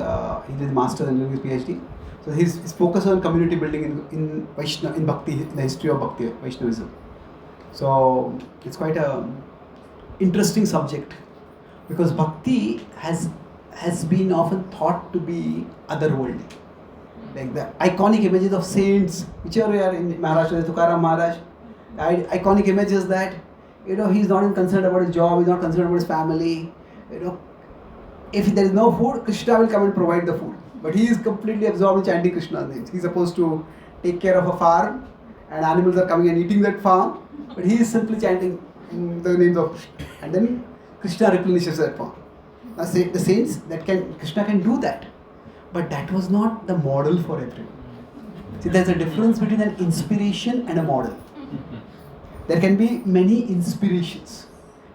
master's and doing his PhD. So his focus on community building in Vaishnava, in Bhakti, in the history of Bhakti, Vaishnavism. So it's quite a interesting subject, because Bhakti has been often thought to be otherworldly. Like the iconic images of saints, whichever are in Maharashtra, Tukaram Maharaj, iconic images that, he's not even concerned about his job, he's not concerned about his family. If there is no food, Krishna will come and provide the food. But he is completely absorbed in chanting Krishna's names. He's supposed to take care of a farm and animals are coming and eating that farm, but he is simply chanting the names of Krishna, and then Krishna replenishes that farm. Now, say the saints that Krishna can do that, but that was not the model for everyone. See, there's a difference between an inspiration and a model. There can be many inspirations.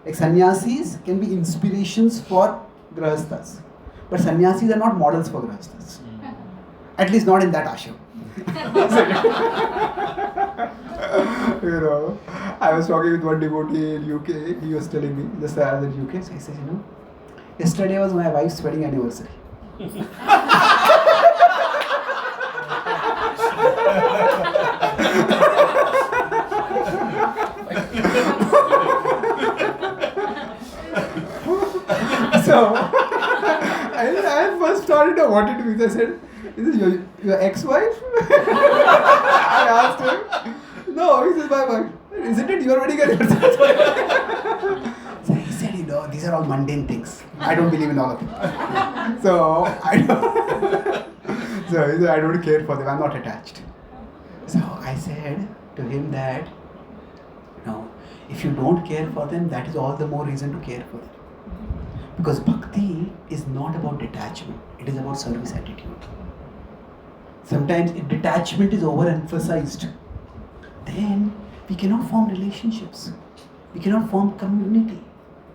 Like sannyasis can be inspirations for grahasthas, but sannyasis are not models for grahasthas. At least not in that ashram. I was talking with one devotee in UK. He was telling me just I was in UK. So he said, yesterday was my wife's wedding anniversary. So I first started what it means. I said, "Is this your ex-wife?" I asked him. No, he says, "My wife." Isn't it your wedding anniversary? So he said, these are all mundane things. I don't believe in all of them. So I don't. So he said, I don't care for them. I'm not attached. So I said to him that, if you don't care for them, that is all the more reason to care for them. Because bhakti is not about detachment, it is about service attitude. Sometimes if detachment is overemphasized, then we cannot form relationships, we cannot form community.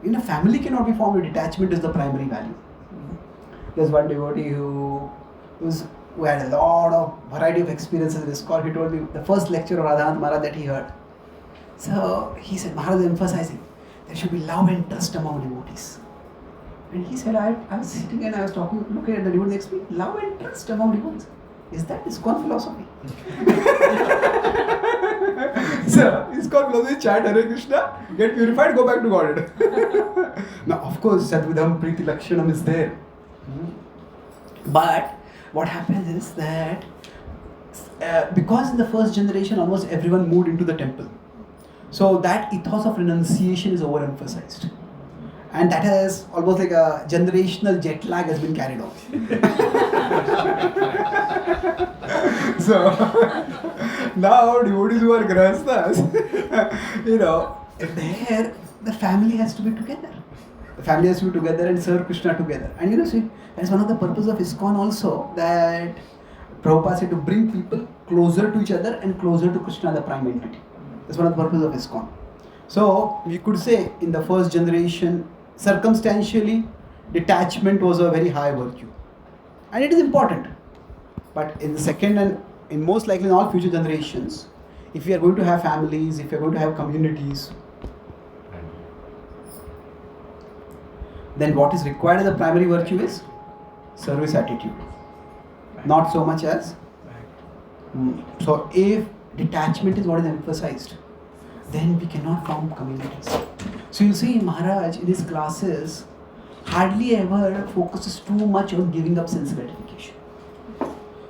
In a family cannot be formed if detachment is the primary value. There's one devotee who had a lot of variety of experiences in this call. He told me the first lecture of Radhanath Maharaj that he heard. So he said, Maharaj is emphasizing there should be love and trust among devotees. And he said, I was sitting and I was talking, looking at the devotee next to me, love and trust among devotees. Is that ISKCON philosophy? So, ISKCON philosophy, chant Hare Krishna, get purified, go back to Godhead. Now, of course, Sadvidham Priti Lakshanam is there. But what happens is that because in the first generation almost everyone moved into the temple, so that ethos of renunciation is overemphasized. And that has almost like a generational jet lag has been carried on. So now devotees who are grahasthas, there the family has to be together. The family has to be together and serve Krishna together. And see, that's one of the purpose of ISKCON also, that Prabhupada said to bring people closer to each other and closer to Krishna, the prime entity. That's one of the purpose of ISKCON. So we could say in the first generation, circumstantially, detachment was a very high virtue. And it is important. But in the second and in most likely in all future generations, if we are going to have families, if we are going to have communities, then what is required as a primary virtue is service attitude. Not so much as. So if detachment is what is emphasized, then we cannot form communities. So you see Maharaj in his classes hardly ever focuses too much on giving up sense gratification.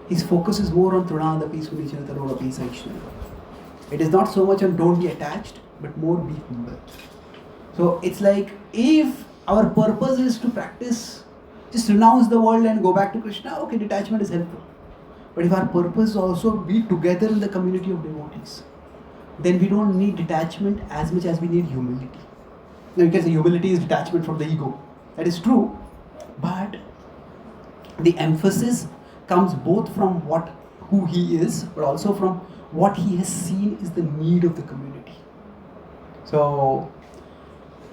His focus is more on Trunada, peaceful nature, the road of peace. It is not so much on don't be attached, but more be humble. So it's like if our purpose is to practice, just renounce the world and go back to Krishna, okay, detachment is helpful. But if our purpose is also be together in the community of devotees, then we don't need detachment as much as we need humility. Now you can say humility is detachment from the ego. That is true, but the emphasis comes both from who he is, but also from what he has seen is the need of the community. So,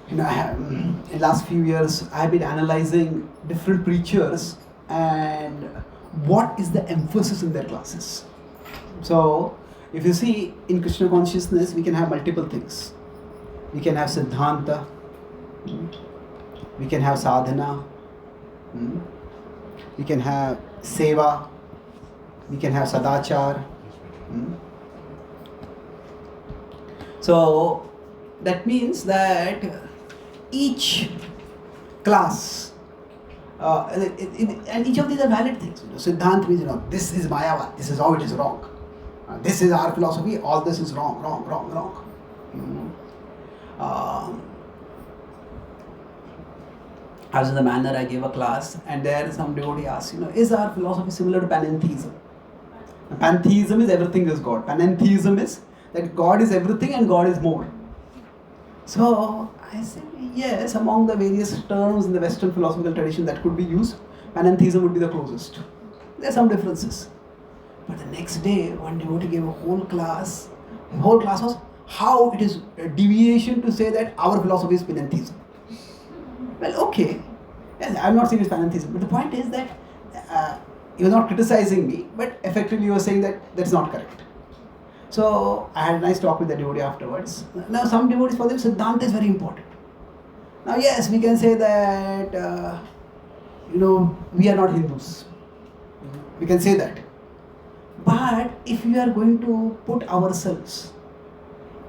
in the last few years, I have been analyzing different preachers and what is the emphasis in their classes. So, if you see in Krishna consciousness, we can have multiple things. We can have Siddhanta, we can have Sadhana, we can have Seva, we can have Sadachar. So that means that each class, and each of these are valid things. Siddhanta means, this is Mayavad, this is how it is wrong. This is our philosophy, all this is wrong. I was in the manner, I gave a class, and there some devotee asked, is our philosophy similar to panentheism? Pantheism is everything is God. Panentheism is that God is everything and God is more. So I said, yes, among the various terms in the Western philosophical tradition that could be used, panentheism would be the closest. There are some differences. But the next day, one devotee gave a whole class. The whole class was how it is a deviation to say that our philosophy is panentheism. Well, okay. Yes, I'm not saying it's panentheism, but the point is that he was not criticizing me, but effectively he was saying that that's not correct. So I had a nice talk with the devotee afterwards. Now some devotees, for them Siddhanta is very important. Now yes, we can say that we are not Hindus. We can say that. But if we are going to put ourselves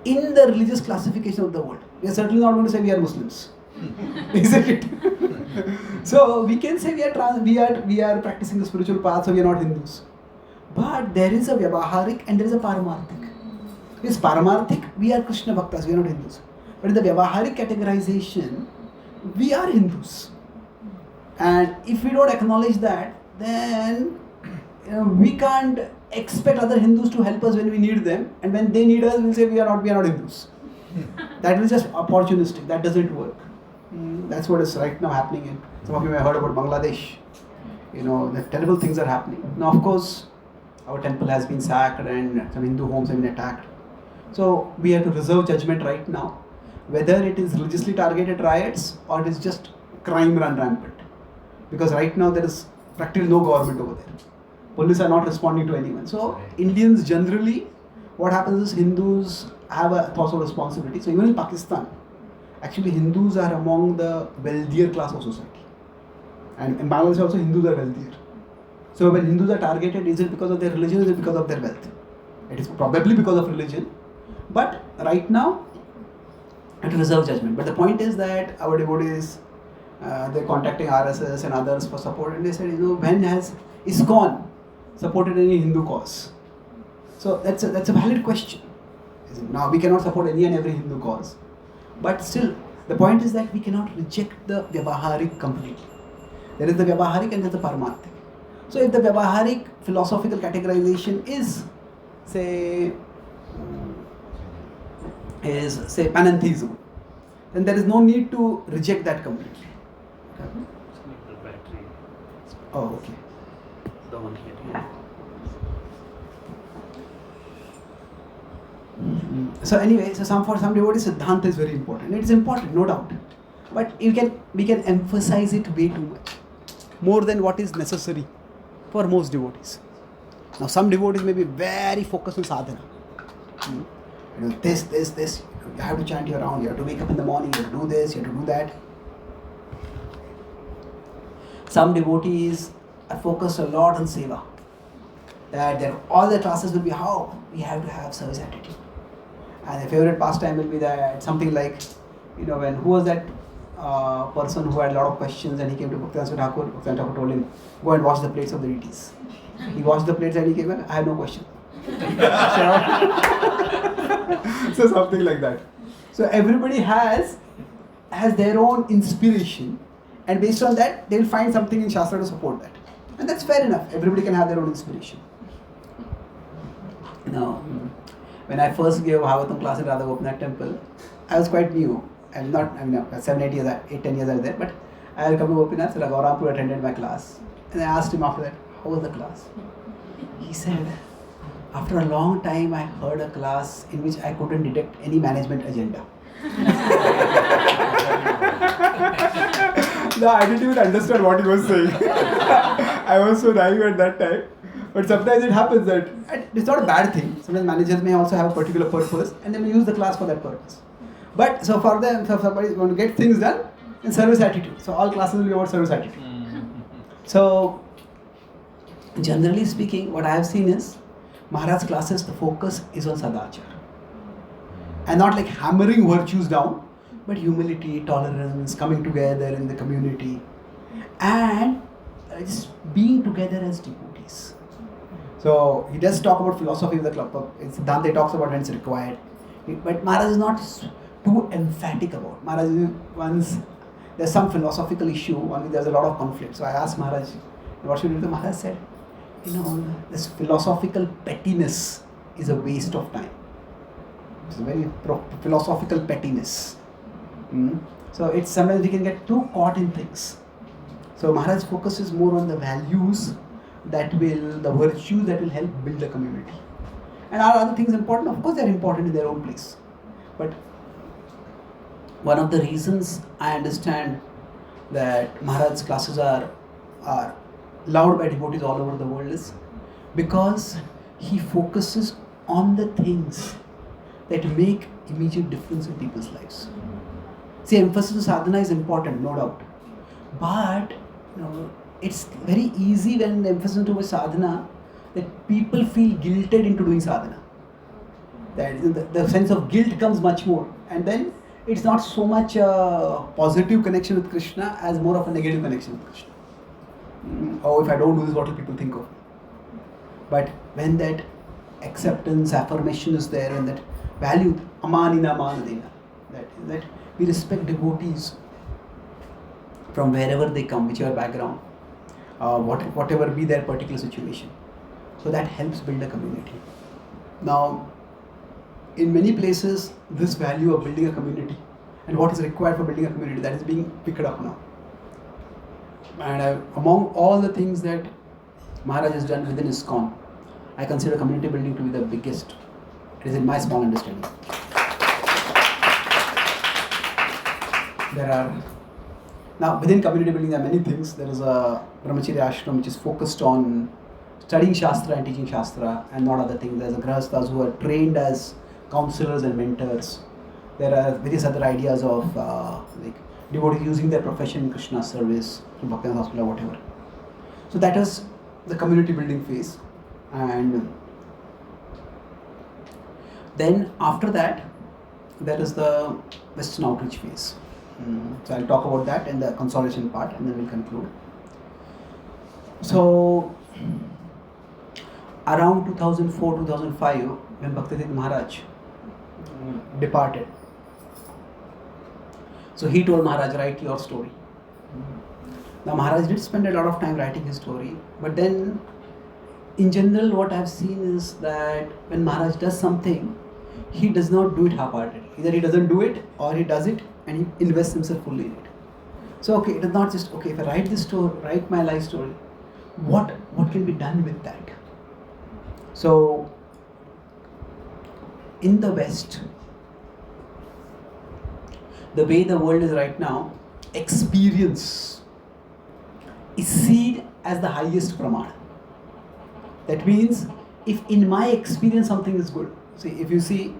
in the religious classification of the world, we are certainly not going to say we are Muslims. Isn't it? So we can say we are practicing the spiritual path, so we are not Hindus. But there is a Vyavaharik and there is a Paramarthik. Because Paramarthik, we are Krishna Bhaktas, we are not Hindus. But in the Vyavaharik categorization, we are Hindus. And if we don't acknowledge that, then we can't expect other Hindus to help us when we need them. And when they need us, we'll say we are not Hindus. That is just opportunistic. That doesn't work. That's what is right now happening in. Some of you may have heard about Bangladesh. The terrible things are happening. Now, of course, our temple has been sacked and some Hindu homes have been attacked. So we have to reserve judgment right now, whether it is religiously targeted riots or it is just crime run rampant. Because right now there is practically no government over there. Police are not responding to anyone. So Indians generally, what happens is Hindus have a thought of responsibility. So even in Pakistan, actually Hindus are among the wealthier class of society. And in Bangladesh also Hindus are wealthier. So when Hindus are targeted, is it because of their religion or is it because of their wealth? It is probably because of religion. But right now, it will reserve judgment. But the point is that our devotees, they're contacting RSS and others for support, and they said, when has ISKCON supported any Hindu cause? So that's a valid question. Now we cannot support any and every Hindu cause. But still, the point is that we cannot reject the Vyavaharik completely. There is the Vyavaharik and there is the Paramarthik. So if the Vyavaharik philosophical categorization is, say panentheism, then there is no need to reject that completely. The battery. Oh, okay. The one here. So anyway, for some devotees, Siddhanta is very important. It is important, no doubt. But we can emphasize it way too much, more than what is necessary for most devotees. Now some devotees may be very focused on sadhana. This, you have to chant your round, you have to wake up in the morning, you have to do this, you have to do that. Some devotees are focused a lot on seva. That all the classes will be how we have to have service attitude. And the favorite pastime will be that something like, when who was that person who had a lot of questions and he came to Bhakti Thakur, Bhakti Thakur told him, go and wash the plates of the deities. He washed the plates and he came back, I have no question. So something like that. So everybody has their own inspiration, and based on that they will find something in Shastra to support that. And that's fair enough. Everybody can have their own inspiration. Now, when I first gave Bhagavatam class in Radha temple, I was quite new. 10 years I was there, but I had come to Gopinath, so Gaurampur attended my class. And I asked him after that, how was the class? He said, after a long time I heard a class in which I couldn't detect any management agenda. No, I didn't even understand what he was saying. I was so naive at that time. But sometimes it happens that, and it's not a bad thing. Sometimes managers may also have a particular purpose and they may use the class for that purpose. But so for them, if somebody is going to get things done, in service attitude. So all classes will be about service attitude. So generally speaking, what I have seen is Maharaj's classes, the focus is on sadachar. And not like hammering virtues down, but humility, tolerance, coming together in the community, and just being together as devotees. So he does talk about philosophy of the club. It's Dante talks about when it's required. But Maharaj is not too emphatic about. Maharaj once, there's some philosophical issue, there's a lot of conflict. So I asked Maharaj, what should we do? Maharaj said, this philosophical pettiness is a waste of time. It's a very philosophical pettiness. So it's sometimes we can get too caught in things. So Maharaj focuses more on the values the virtues that will help build a community. And are other things important? Of course, they are important in their own place. But one of the reasons I understand that Maharaj's classes are loved by devotees all over the world is because he focuses on the things that make immediate difference in people's lives. See, emphasis on sadhana is important, no doubt. But it's very easy when the emphasis on sadhana that people feel guilted into doing sadhana. That the sense of guilt comes much more. And then it's not so much a positive connection with Krishna as more of a negative connection with Krishna. Oh, if I don't do this, what will people think of me? But when that acceptance, affirmation is there, and that value, amanina manadina, that we respect devotees from wherever they come, whichever background, whatever be their particular situation. So that helps build a community. Now, in many places, this value of building a community and what is required for building a community, that is being picked up now. And among all the things that Maharaj has done within ISKCON, I consider community building to be the biggest. It is in my small understanding. Now within community building there are many things. There is a Brahmacharya ashram which is focused on studying Shastra and teaching Shastra and not other things. There's a Grahasthas who are trained as counselors and mentors. There are various other ideas of like devotees using their profession in Krishna's service, through Bhakti hospital or whatever. So that is the community building phase. And then after that, there is the Western outreach phase. So I'll talk about that in the consolidation part and then we'll conclude. So around 2004-2005, when Bhakti Maharaj departed, so he told Maharaj, write your story. Now Maharaj did spend a lot of time writing his story, but then in general what I've seen is that when Maharaj does something, he does not do it half-heartedly. Either he doesn't do it or he does it and he invests himself fully in it. So okay, it is not just, okay, if I write this story, write my life story, what can be done with that? So in the West, the way the world is right now, experience is seen as the highest pramana. That means if in my experience something is good, see, if you see,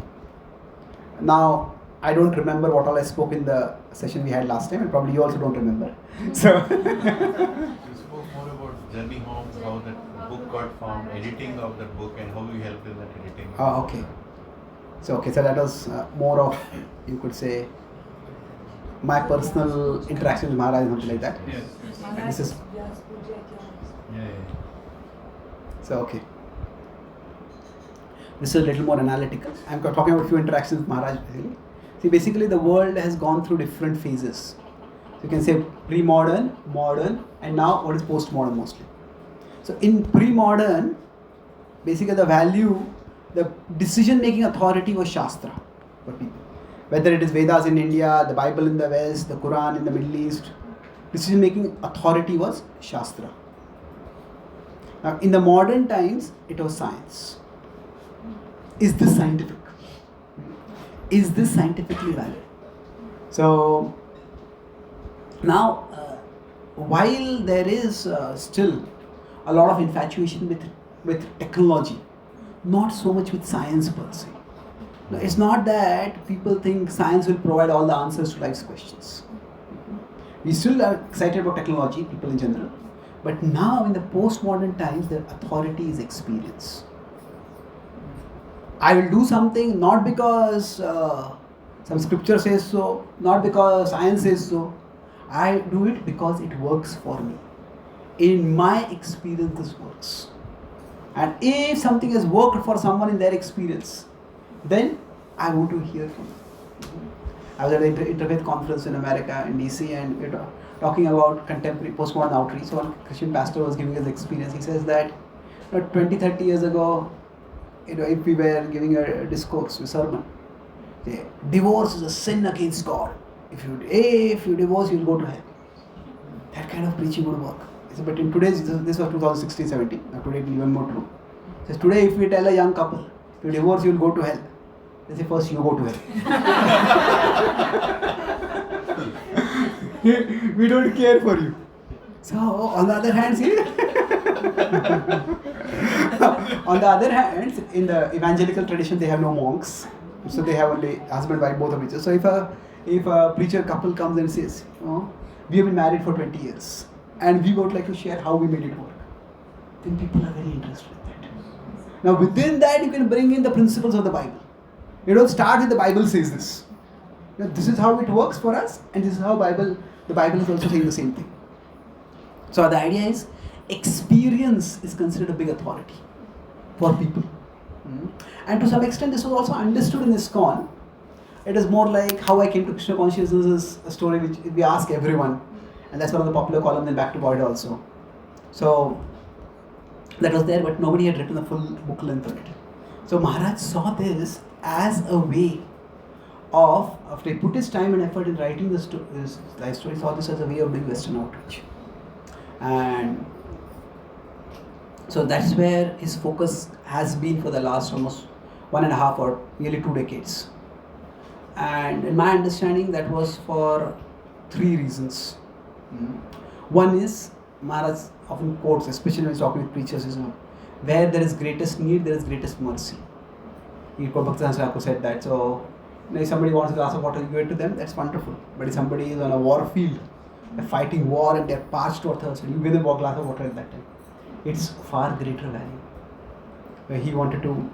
now I don't remember what all I spoke in the session we had last time, and probably you also don't remember. So You spoke more about journey home, how that book got found, editing of that book, and how you helped in that editing. okay. So that was more of, you could say, my personal interaction with Maharaj, something like that. Yes. And this is Yeah. so okay. This is a little more analytical. I'm talking about a few interactions with Maharaj. Really. See, basically the world has gone through different phases. You can say pre-modern, modern, and now what is post-modern mostly. So in pre-modern, basically the decision-making authority was Shastra for people. Whether it is Vedas in India, the Bible in the West, the Quran in the Middle East, decision-making authority was Shastra. Now in the modern times, it was science. Is this scientific? Is this scientifically valid? So now, while there is still a lot of infatuation with technology, not so much with science per se. No, it's not that people think science will provide all the answers to life's questions. We still are excited about technology, people in general, but now in the postmodern times, the authority is experience. I will do something not because some scripture says so, not because science says so. I do it because it works for me. In my experience, this works. And if something has worked for someone in their experience, then I want to hear from them. I was at an interfaith conference in America, in DC, and we were talking about contemporary postmodern outreach. So one Christian pastor was giving his experience. He says that 20, 30 years ago, if we were giving a discourse, a sermon, say, divorce is a sin against God. If you divorce, you'll go to hell. That kind of preaching would work. But in today's, this was 2016-17, now today it will be even more true. Says today if we tell a young couple, if you divorce, you'll go to hell. They say first you go to hell. We don't care for you. So on the other hand, see, on the other hand, in the evangelical tradition, they have no monks, so they have only husband, wife, both of each other. So if a preacher couple comes and says, we have been married for 20 years, and we would like to share how we made it work, then people are very interested in that. Now within that, you can bring in the principles of the Bible. You don't start with the Bible says this. This is how it works for us, and this is how the Bible is also saying the same thing. So the idea is, experience is considered a big authority for people. And to some extent, this was also understood in ISKCON. It is more like how I came to Krishna consciousness is a story which we ask everyone. And that's one of the popular columns in Back to Boyd also. So that was there, but nobody had written a full book length on it. So Maharaj saw this as a way of, after he put his time and effort in writing his life story, saw this as a way of doing Western outreach. And so that's where his focus has been for the last almost 1.5 or nearly 2 decades. And in my understanding, that was for 3 reasons. One is, Maharaj often quotes, especially when he's talking with preachers, is where there is greatest need, there is greatest mercy. Bhakti said that. So if somebody wants a glass of water, you give it to them, that's wonderful. But if somebody is on a war field, they're fighting war and they're parched or thirsty, you give them a glass of water at that time. It's far greater value. He wanted to,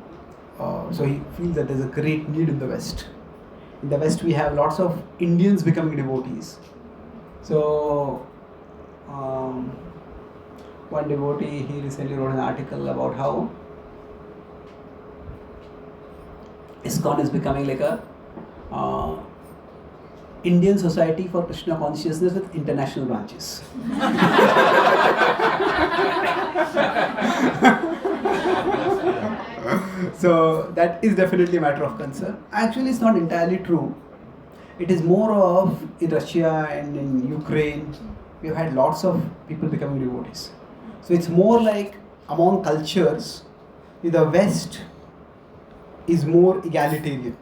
so he feels that there's a great need in the West. In the West, we have lots of Indians becoming devotees. So, one devotee, he recently wrote an article about how ISKCON is becoming like a Indian Society for Krishna Consciousness with international branches. So that is definitely a matter of concern. Actually, it's not entirely true. It is more of in Russia and in Ukraine, we've had lots of people becoming devotees. So it's more like among cultures, the West is more egalitarian.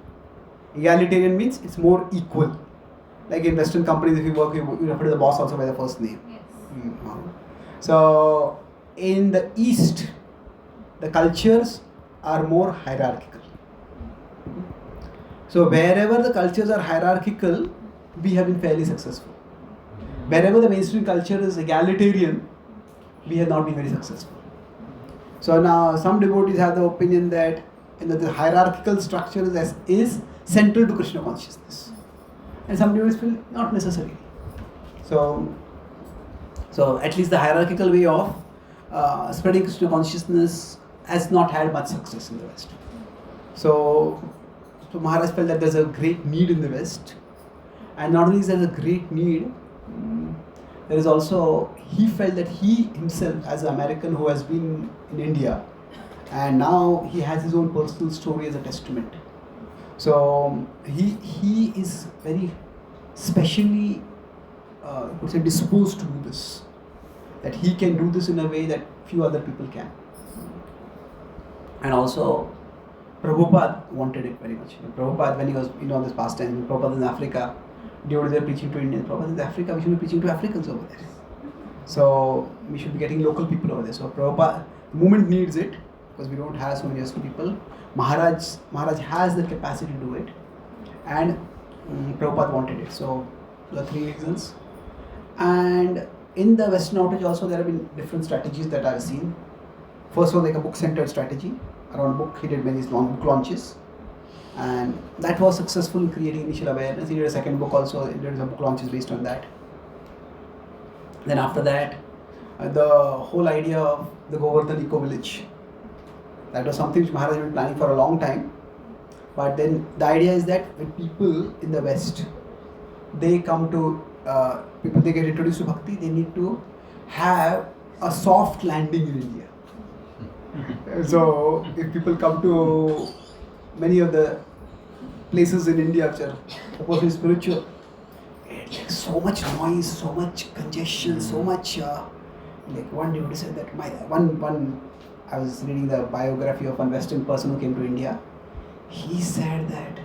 Egalitarian means it's more equal. Like in Western companies, if you work, you refer to the boss also by the first name. Yes. So in the East, the cultures are more hierarchical. So wherever the cultures are hierarchical, we have been fairly successful. Wherever the mainstream culture is egalitarian, we have not been very successful. So now some devotees have the opinion that the hierarchical structure is central to Krishna consciousness. And some devotees feel not necessarily. So at least the hierarchical way of spreading Krishna consciousness has not had much success in the West. So Maharaj felt that there's a great need in the West, and not only is there a great need, there is also, he felt that he himself as an American who has been in India, and now he has his own personal story as a testament. So he is very specially disposed to do this, that he can do this in a way that few other people can. And also Prabhupada wanted it very much. Prabhupada, when he was on this pastime, Prabhupada in Africa, devotees were preaching to Indians. Prabhupada in Africa, we should be preaching to Africans over there. So we should be getting local people over there. So Prabhupada, the movement needs it because we don't have so many Western people. Maharaj has the capacity to do it, and Prabhupada wanted it. So the 3 reasons. And in the Western outreach also there have been different strategies that I've seen. First was like a book-centered strategy. Around book, he did many book launches, and that was successful in creating initial awareness. He did a second book also, he did some book launches based on that. Then after that, the whole idea of the Govardhan eco-village, that was something which Maharaj had been planning for a long time. But then the idea is that when people in the West, they come to, they get introduced to Bhakti, they need to have a soft landing in India. So if people come to many of the places in India which are supposed to be spiritual. Like so much noise, so much congestion, so much. Like one devotee said that I was reading the biography of one Western person who came to India. He said that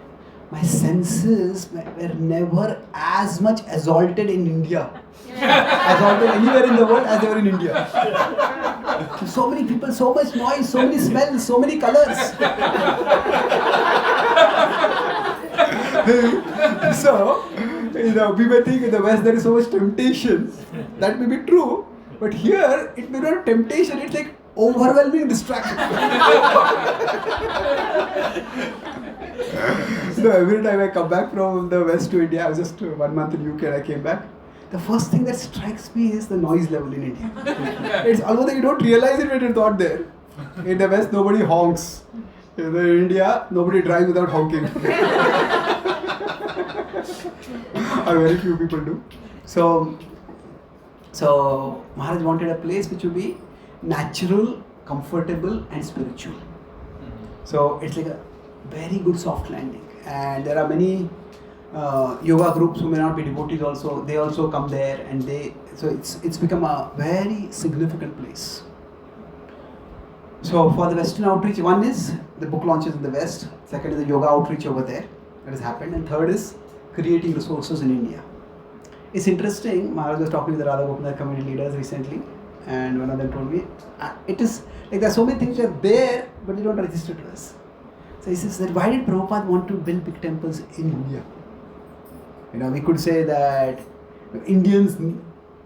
my senses were never as much exalted in India, exalted anywhere in the world as they were in India. So many people, so much noise, so many smells, so many colors. So, we may think in the West there is so much temptation. That may be true, but here it may not be temptation, it's like overwhelming distraction. So every time I come back from the West to India, I was just 1 month in UK and I came back. The first thing that strikes me is the noise level in India. It's almost like you don't realize it when it's not there. In the West, nobody honks. In India, nobody drives without honking. Or very few people do. So Maharaj wanted a place which would be natural, comfortable and spiritual. So it's like a very good soft landing. And there are many yoga groups who may not be devotees also, they also come there, and so it's become a very significant place. So for the Western outreach, one is the book launches in the West, second is the yoga outreach over there that has happened, and third is creating resources in India. It's interesting, Maharaj was talking with the Radha community leaders recently, and one of them told me, it is like there are so many things that are there, but they don't register to us. So he says that why did Prabhupada want to build big temples in India? We could say that Indians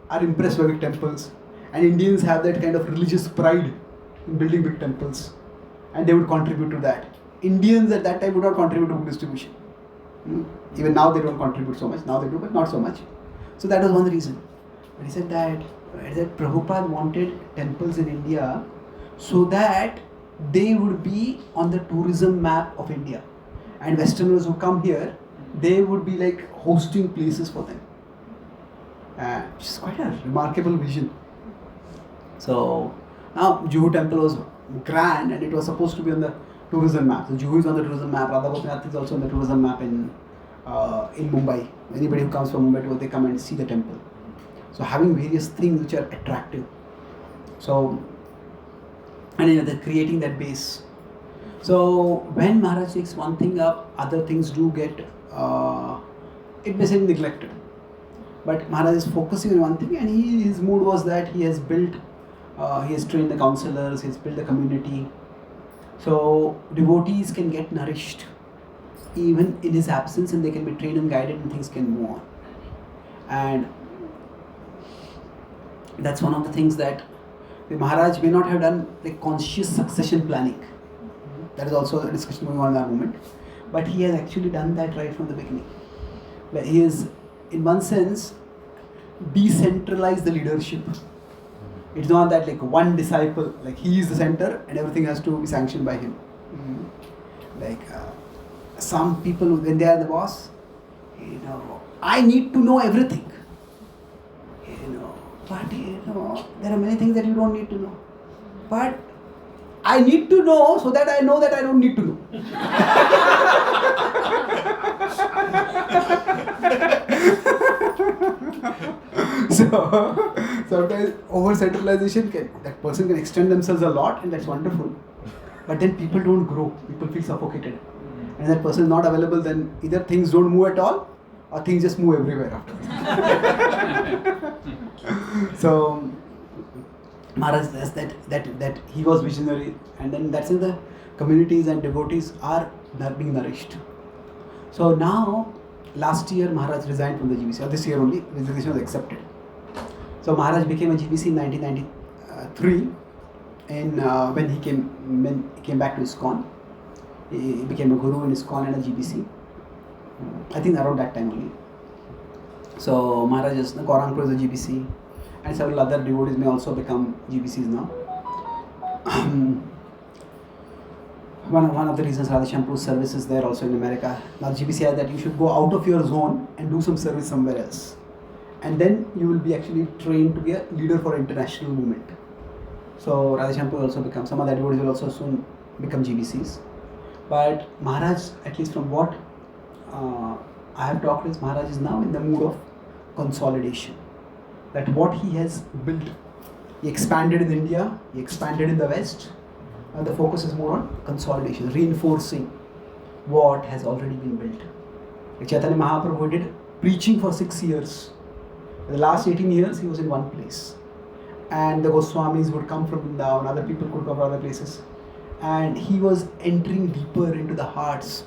are impressed by big temples, and Indians have that kind of religious pride in building big temples, and they would contribute to that. Indians at that time would not contribute to book distribution. Even now they don't contribute so much, now they do, but not so much. So that was one reason. But he said that Prabhupada wanted temples in India so that they would be on the tourism map of India, and Westerners who come here, they would be like hosting places for them. Which is quite a remarkable vision. So now Juhu temple was grand and it was supposed to be on the tourism map. So Juhu is on the tourism map, Radhanath is also on the tourism map in Mumbai. Anybody who comes from Mumbai, they come and see the temple. So having various things which are attractive. So, and they're creating that base. So when Maharaj takes one thing up, other things do get it basically neglected. But Maharaj is focusing on one thing, and his mood was that he has built, he has trained the counselors, he has built the community. So devotees can get nourished even in his absence, and they can be trained and guided, and things can move on. And that's one of the things that the Maharaj may not have done, like conscious succession planning. That is also a discussion going on in that moment. But he has actually done that right from the beginning. Where he is, in one sense, decentralized the leadership. It's not that like one disciple, like he is the center and everything has to be sanctioned by him. Like some people, when they are the boss, I need to know everything. But there are many things that you don't need to know. But I need to know so that I know that I don't need to know. So sometimes over centralization that person can extend themselves a lot, and that's wonderful. But then people don't grow, people feel suffocated. And that person is not available, then either things don't move at all or things just move everywhere after. So Maharaj says that he was visionary, and then that's in the communities and devotees are being nourished. So now, last year Maharaj resigned from the GBC, or this year only, resignation was accepted. So Maharaj became a GBC in 1993, and when he came back to ISKCON, he became a guru in ISKCON and a GBC. I think around that time only. So Maharaj is, Gaurangpur is a GBC, and several other devotees may also become GBCs now. One of the reasons Radhashampur's service is there also in America. Now GBC has that you should go out of your zone and do some service somewhere else. And then you will be actually trained to be a leader for international movement. So Radhashampur will also become, some other devotees will also soon become GBCs. But Maharaj, at least from what I have talked with Maharaj is now in the mood of consolidation. That what he has built, he expanded in India, he expanded in the West, and the focus is more on consolidation, reinforcing what has already been built. Like Chaitanya Mahaprabhu did preaching for 6 years. The last 18 years he was in one place. And the Goswamis would come from Vrindavan, other people could come from other places. And he was entering deeper into the hearts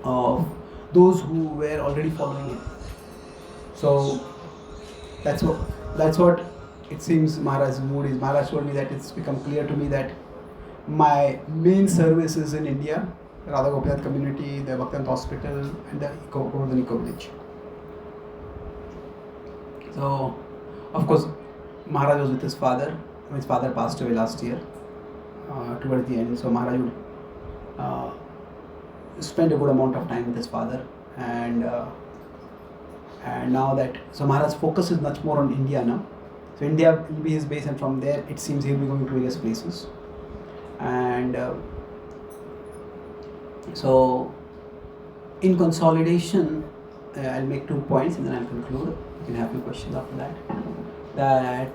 of those who were already following him. So that's what it seems Maharaj's mood is. Maharaj told me that it's become clear to me that my main service is in India, Radha Gopinath community, the Bhakti hospital, and the Golden Eco Village. So, of course, Maharaj was with his father. His father passed away last year, towards the end. So Maharaj would spend a good amount of time with his father, and now that Maharaj's focus is much more on India now. So India will be his base, and from there it seems he will be going to various places. And so in consolidation, I'll make 2 points and then I'll conclude. You can have your questions after that. That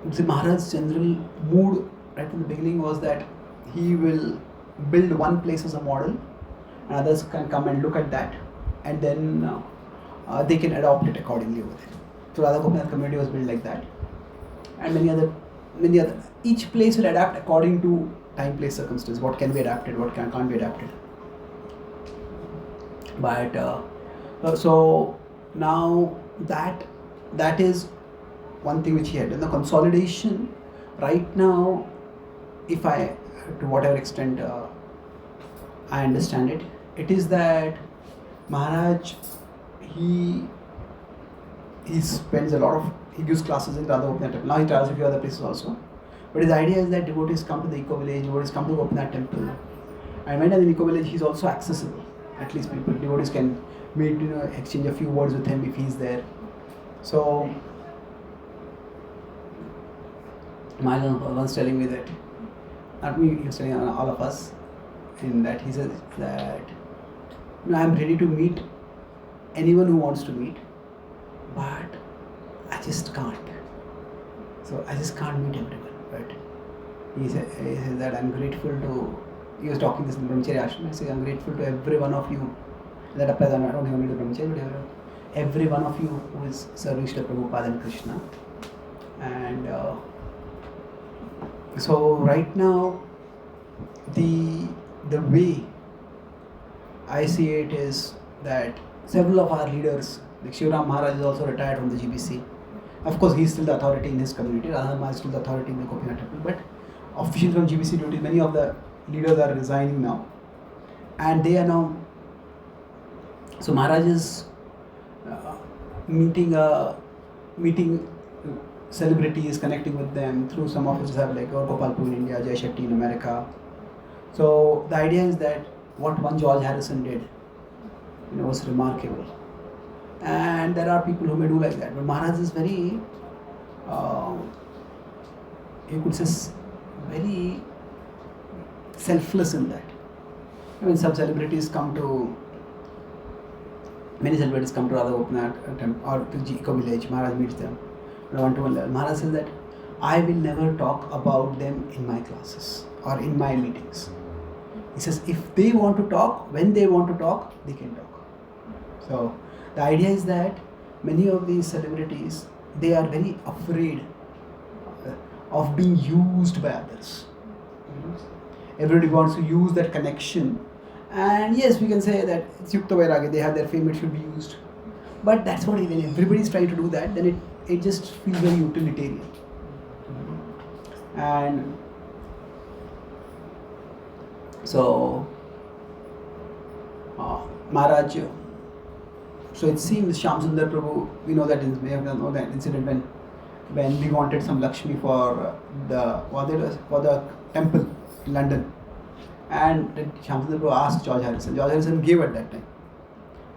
the Maharaj's general mood right in the beginning was that he will build one place as a model, and others can come and look at that, and then they can adopt it accordingly over there. So Radha Gopinath community was built like that, and many other. Each place will adapt according to time, place, circumstance. What can be adapted, what can't be adapted. But so now that is one thing which he had. In the consolidation, right now, if I, to whatever extent I understand it, it is that Maharaj, he spends a lot of, he gives classes in Radha Gopinath temple. Now he travels a few other places also. But his idea is that devotees come to the eco village, devotees come to Gopinath temple. And when in the eco village, he's also accessible. At least devotees can meet, exchange a few words with him if he's there. So Maharaj was once telling me that, not me, he was telling all of us, in that he says that I'm ready to meet anyone who wants to meet, but I just can't. So I just can't meet everyone. But he said that I'm grateful to, he was talking this in Brahmacharya Ashram, he said I'm grateful to every one of you. That applies, I don't have only to Brahmacharya, but every one of you who is serving Srila Prabhupada and Krishna. And so right now, the way I see it is that several of our leaders, like Shivram Maharaj is also retired from the GBC. Of course, he is still the authority in his community. Radhanath Maharaj is still the authority in the Gopinath temple. But officially from GBC duty, many of the leaders are resigning now. And they are now, so Maharaj is meeting celebrities, connecting with them through some offices have like Gopalpur in India, Jai Shetty in America. So the idea is that what one George Harrison did, was remarkable. And there are people who may do like that. But Maharaj is very, you could say, very selfless in that. When some celebrities come to, many celebrities come to Radha Gopinath temple or to Eco Village, Maharaj meets them on a one-to-one level. Maharaj says that I will never talk about them in my classes or in my meetings. He says if they want to talk, when they want to talk, they can talk. So the idea is that many of these celebrities, they are very afraid of being used by others. Everybody wants to use that connection, and yes, we can say that it's Yukta Vairagya, they have their fame, it should be used. But that's what, when everybody is trying to do that, then it just feels very utilitarian. And so Maharaj, so it seems Shyam Sundar Prabhu, we know that, may have known that incident when we wanted some Lakshmi for the temple in London, and Shyam Sundar Prabhu asked George Harrison. George Harrison gave at that time,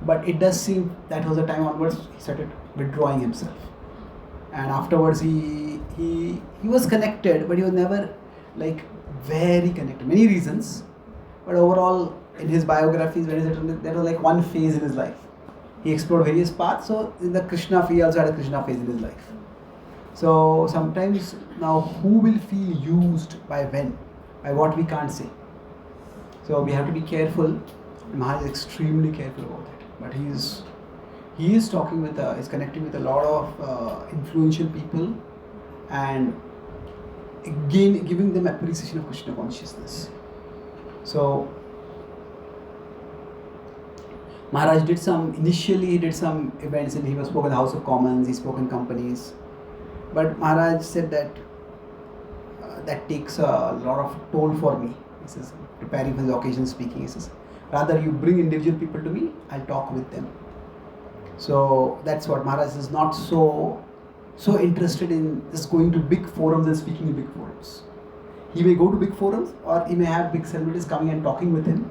but it does seem that was the time onwards he started withdrawing himself, and afterwards he was connected, but he was never like very connected. Many reasons, but overall, in his biographies, when he's written, there was like one phase in his life. He explored various paths. So in the Krishna, he also had a Krishna phase in his life. So sometimes now, who will feel used by when, by what we can't say. So we have to be careful. Maharaj is extremely careful about it. But he is talking with, is connecting with a lot of influential people, and again giving them appreciation of Krishna consciousness. So Maharaj initially he did some events, and he was spoke in the House of Commons, he spoke in companies. But Maharaj said that that takes a lot of toll for me. He says, preparing for the occasion speaking, he says, rather you bring individual people to me, I'll talk with them. So that's what Maharaj is not so interested in just going to big forums and speaking in big forums. He may go to big forums, or he may have big celebrities coming and talking with him,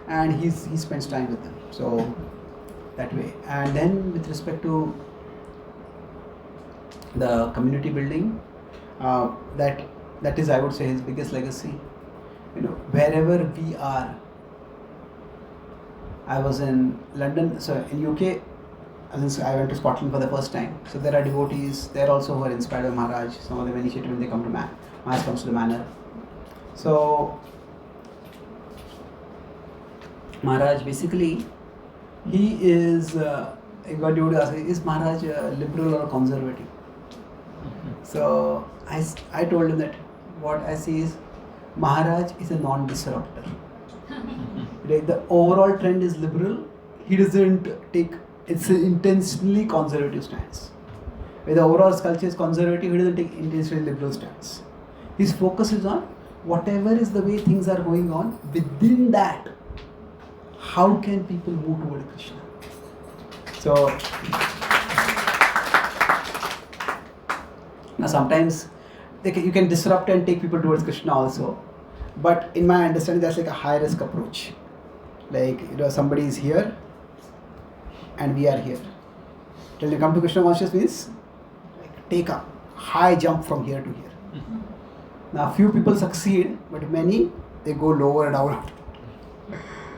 and he spends time with them. So that way. And then with respect to the community building, that is, I would say, his biggest legacy. Wherever we are. I was in London, so in UK. I went to Scotland for the first time. So there are devotees there also who are inspired by Maharaj. Some of them initiated when they come to Maharaj comes to the manor. So Maharaj basically, he is, got devotee ask, is Maharaj a liberal or a conservative? So I told him that what I see is Maharaj is a non-disruptor. The overall trend is liberal. He doesn't take, it's an intentionally conservative stance. Where the overall culture is conservative, he doesn't take intentionally liberal stance. His focus is on whatever is the way things are going on, within that, how can people move toward Krishna? So, now sometimes you can disrupt and take people towards Krishna also. But in my understanding, that's like a high risk approach. Like, somebody is here and we are here. Till you come to Krishna consciousness means like take a high jump from here to here. Now few people succeed, but many they go lower down.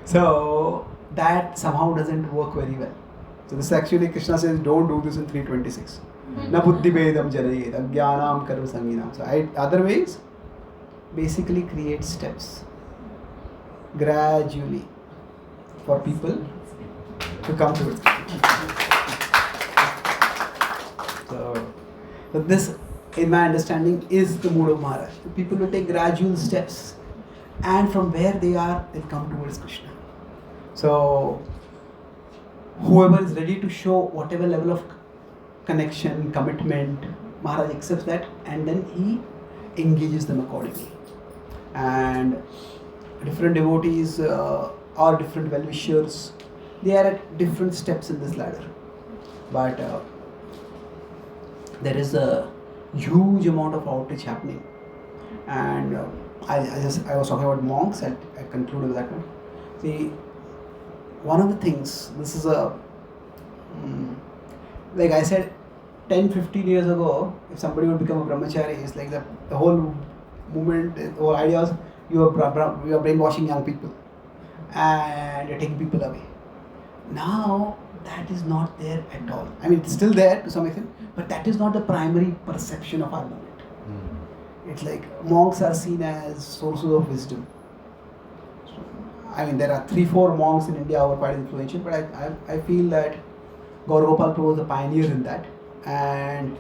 So that somehow doesn't work very well. So this actually Krishna says don't do this in 326. Na buddhi bedam janayet ajnanam karma sanginam. So other ways basically create steps gradually for people to come to it. So this, in my understanding, is the mood of Maharaj. People will take gradual steps, and from where they are, they'll come towards Krishna. So whoever is ready to show whatever level of connection, commitment, Maharaj accepts that, and then he engages them accordingly. And different devotees or different well-wishers, they are at different steps in this ladder. But there is a huge amount of outreach happening. And I was talking about monks, I concluded with that one. See, one of the things, this is like I said, 10-15 years ago, if somebody would become a brahmachari, it's like the whole movement, the whole idea was you are brainwashing young people and you're taking people away. Now that is not there at all. I mean, it's still there to some extent, but that is not the primary perception of our movement. It's like monks are seen as sources of wisdom. I mean, there are 3-4 monks in India who are quite influential, but I feel that Gaur Gopal Prabhu was a pioneer in that, and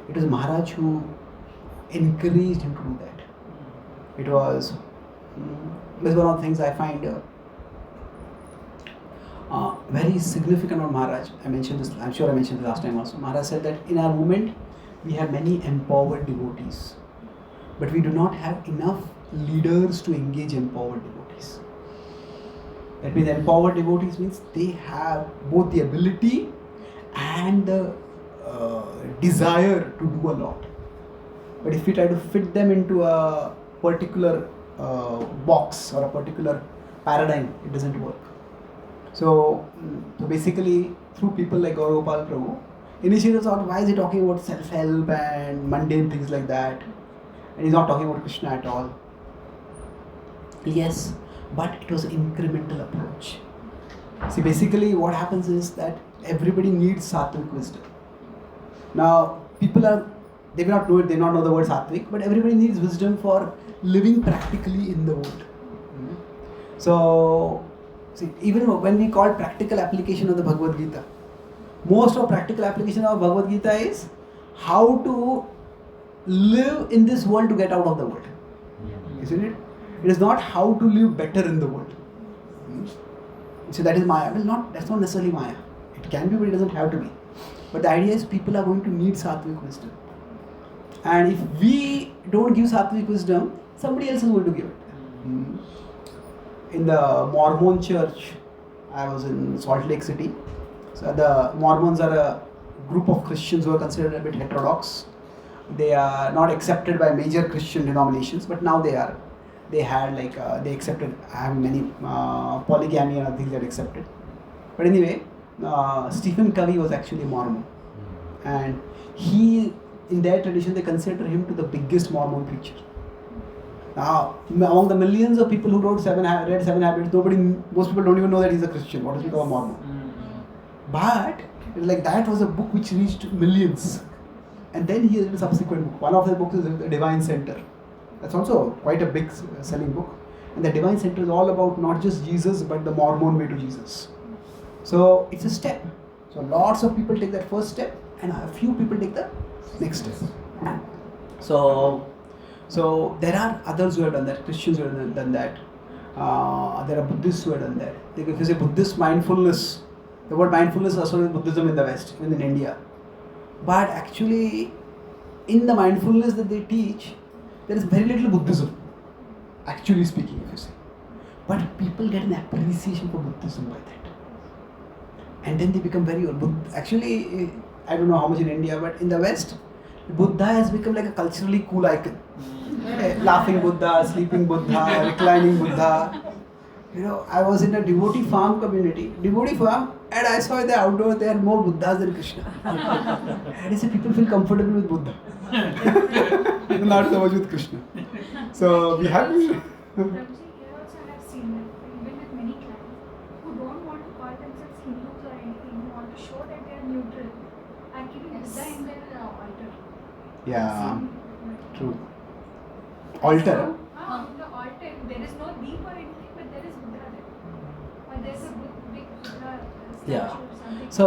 it was Maharaj who encouraged him to do that. It was this is one of the things I find very significant on Maharaj. I mentioned this, I'm sure I mentioned this last time also. Maharaj said that in our movement we have many empowered devotees, but we do not have enough leaders to engage empowered devotees. That means empowered devotees means they have both the ability and the desire to do a lot. But if we try to fit them into a particular box or a particular paradigm, it doesn't work. So basically, through people like Gaur Gopal Prabhu, initially thought, why is he talking about self-help and mundane things like that? And he's not talking about Krishna at all. Yes, but it was an incremental approach. See, basically what happens is that everybody needs sattvic wisdom. Now, they may not know it, they may not know the word sattvic, but everybody needs wisdom for living practically in the world. So, see, even when we call practical application of the Bhagavad Gita, most of practical application of Bhagavad Gita is how to live in this world to get out of the world. Isn't it? It is not how to live better in the world. So that is Maya. Well, that's not necessarily Maya. It can be, but it doesn't have to be. But the idea is people are going to need sattvic wisdom. And if we don't give sattvic wisdom, somebody else is going to give it. In the Mormon church, I was in Salt Lake City. So the Mormons are a group of Christians who are considered a bit heterodox. They are not accepted by major Christian denominations, but now they are. They accepted many polygamy and other things that accepted. But anyway, Stephen Covey was actually a Mormon, and in their tradition, they consider him to the biggest Mormon preacher. Now, among the millions of people who read Seven Habits, most people don't even know that he's a Christian. What is he called a Mormon? But that was a book which reached millions. And then he has a subsequent book. One of the books is The Divine Center. That's also quite a big selling book. And The Divine Center is all about not just Jesus, but the Mormon way to Jesus. So it's a step. So lots of people take that first step, and a few people take the next step. So there are others who have done that, Christians who have done that. There are Buddhists who have done that. If you say Buddhist mindfulness, the word mindfulness is also with Buddhism in the West, even in India. But actually, in the mindfulness that they teach, there is very little Buddhism, actually speaking, if you say. But people get an appreciation for Buddhism by that. And then they become very old. Actually, I don't know how much in India, but in the West, Buddha has become like a culturally cool icon. Laughing Buddha, sleeping Buddha, reclining Buddha. I was in a devotee farm community, and I saw in the outdoor there are more Buddhas than Krishna. And I said people feel comfortable with Buddha, not so much with Krishna. So we have to. Ramji, here also I have seen that even with many clients who don't want to call themselves Hindus or anything, who want to show that they are neutral, are keeping Buddha in their altar. Yeah, true. Altar. The altar, there is no deep or anything, but there is Buddha there. Or there's a big Buddha statue Yeah. or something. So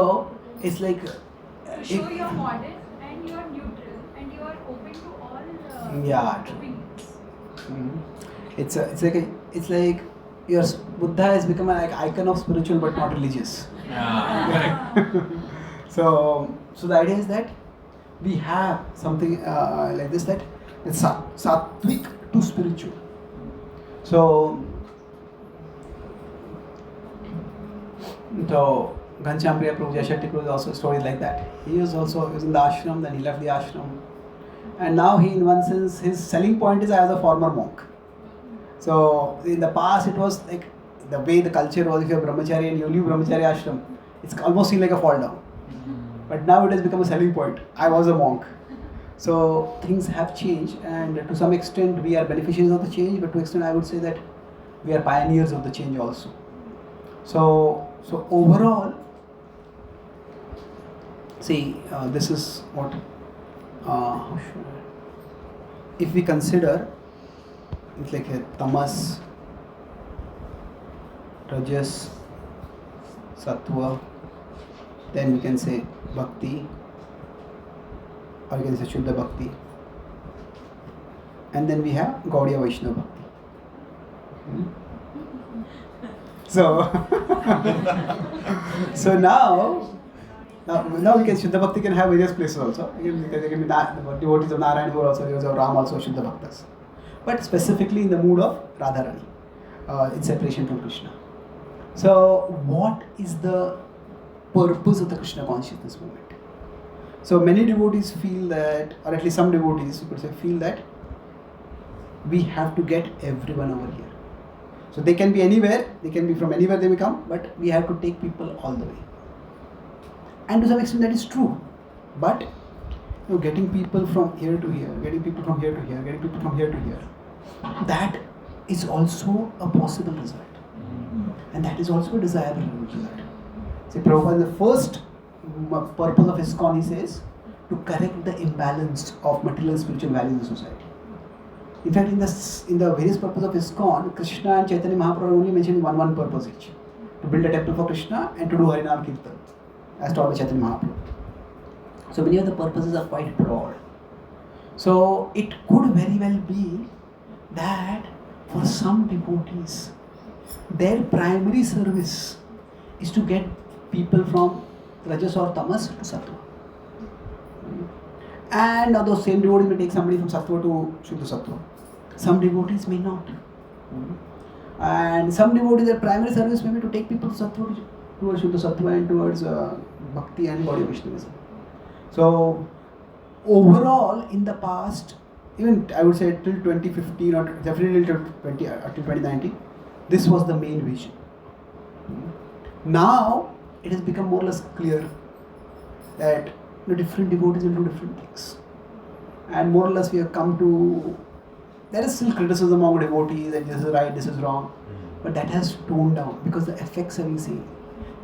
it's like. To show you are modern and you are neutral and you are open to all Yeah, true. opinions. It's like your Buddha has become an icon of spiritual but not religious. So the idea is that we have something like this, that it's sattvic to spiritual. So Ghanshyam Prabhu, Jayashanti Prabhu, also stories like that. He was in the ashram, then he left the ashram. And now in one sense, his selling point is I was a former monk. So in the past, it was like the way the culture was, if you're brahmachari and you leave brahmachari ashram, it's almost seen like a fall down. But now it has become a selling point. I was a monk. So things have changed, and to some extent we are beneficiaries of the change, but to extent I would say that we are pioneers of the change also. So overall, see, this is what, if we consider, it's like a tamas, rajas, sattva, then we can say bhakti, or you can say Shuddha Bhakti, and then we have Gaudiya Vaishnava Bhakti. So now we can, Shuddha Bhakti can have various places also. There can be devotees of Narayan who are also devotees of Ram, also Shuddha Bhaktas. But specifically in the mood of Radharani, in separation from Krishna. So what is the purpose of the Krishna consciousness movement? So many devotees feel that, or at least some devotees, you could say, feel that we have to get everyone over here. So they can be anywhere, they can be from anywhere they may come, but we have to take people all the way. And to some extent that is true. But getting people from here to here, getting people from here to here, getting people from here to here, that is also a possible result. And that is also a desirable result. See, Prabhupada, the first purpose of ISKCON, he says, to correct the imbalance of material and spiritual values in the society. In fact, in the various purposes of ISKCON, Krishna and Chaitanya Mahaprabhu are only mentioning one purpose each. To build a temple for Krishna and to do Harinam Kirtan, as taught by Chaitanya Mahaprabhu. So many of the purposes are quite broad. So it could very well be that for some devotees, their primary service is to get people from Rajas or Tamas to Sattva. And now those same devotees may take somebody from Sattva to Shuddha Sattva. Some devotees may not. And some devotees, their primary service may be to take people to Sattva towards Shuddha Sattva and towards Bhakti and Gaudiya Vaishnavism. So overall, in the past, even I would say till 2015 or definitely till 2019, this was the main vision. Now it has become more or less clear that different devotees will do different things, and more or less we have come to. There is still criticism among devotees that this is right, this is wrong, but that has toned down because the effects are being seen.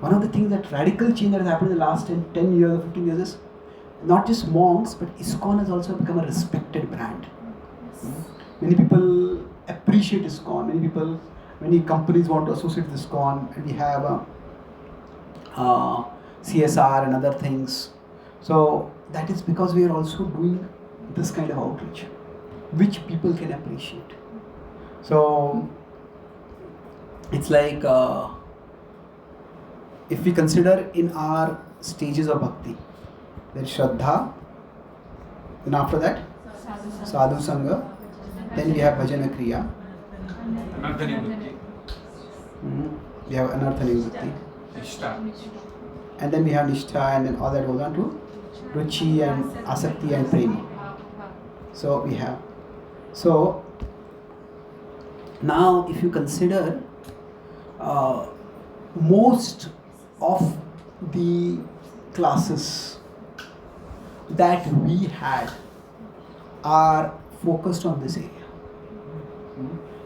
One of the things that radical change that has happened in the last 10 years or 15 years is not just monks, but ISKCON has also become a respected brand. Many people appreciate ISKCON. Many companies want to associate with ISKCON, and we have CSR and other things. So that is because we are also doing this kind of outreach, which people can appreciate. So it's like if we consider in our stages of bhakti, there is Shraddha, then after that Sadhu Sangha, then we have Bhajana Kriya, we have Anartha Nivritti, and then we have Nishtha, and then all that goes on to Ruchi and Asakti and Prema. So we have. So now if you consider most of the classes that we had are focused on this area.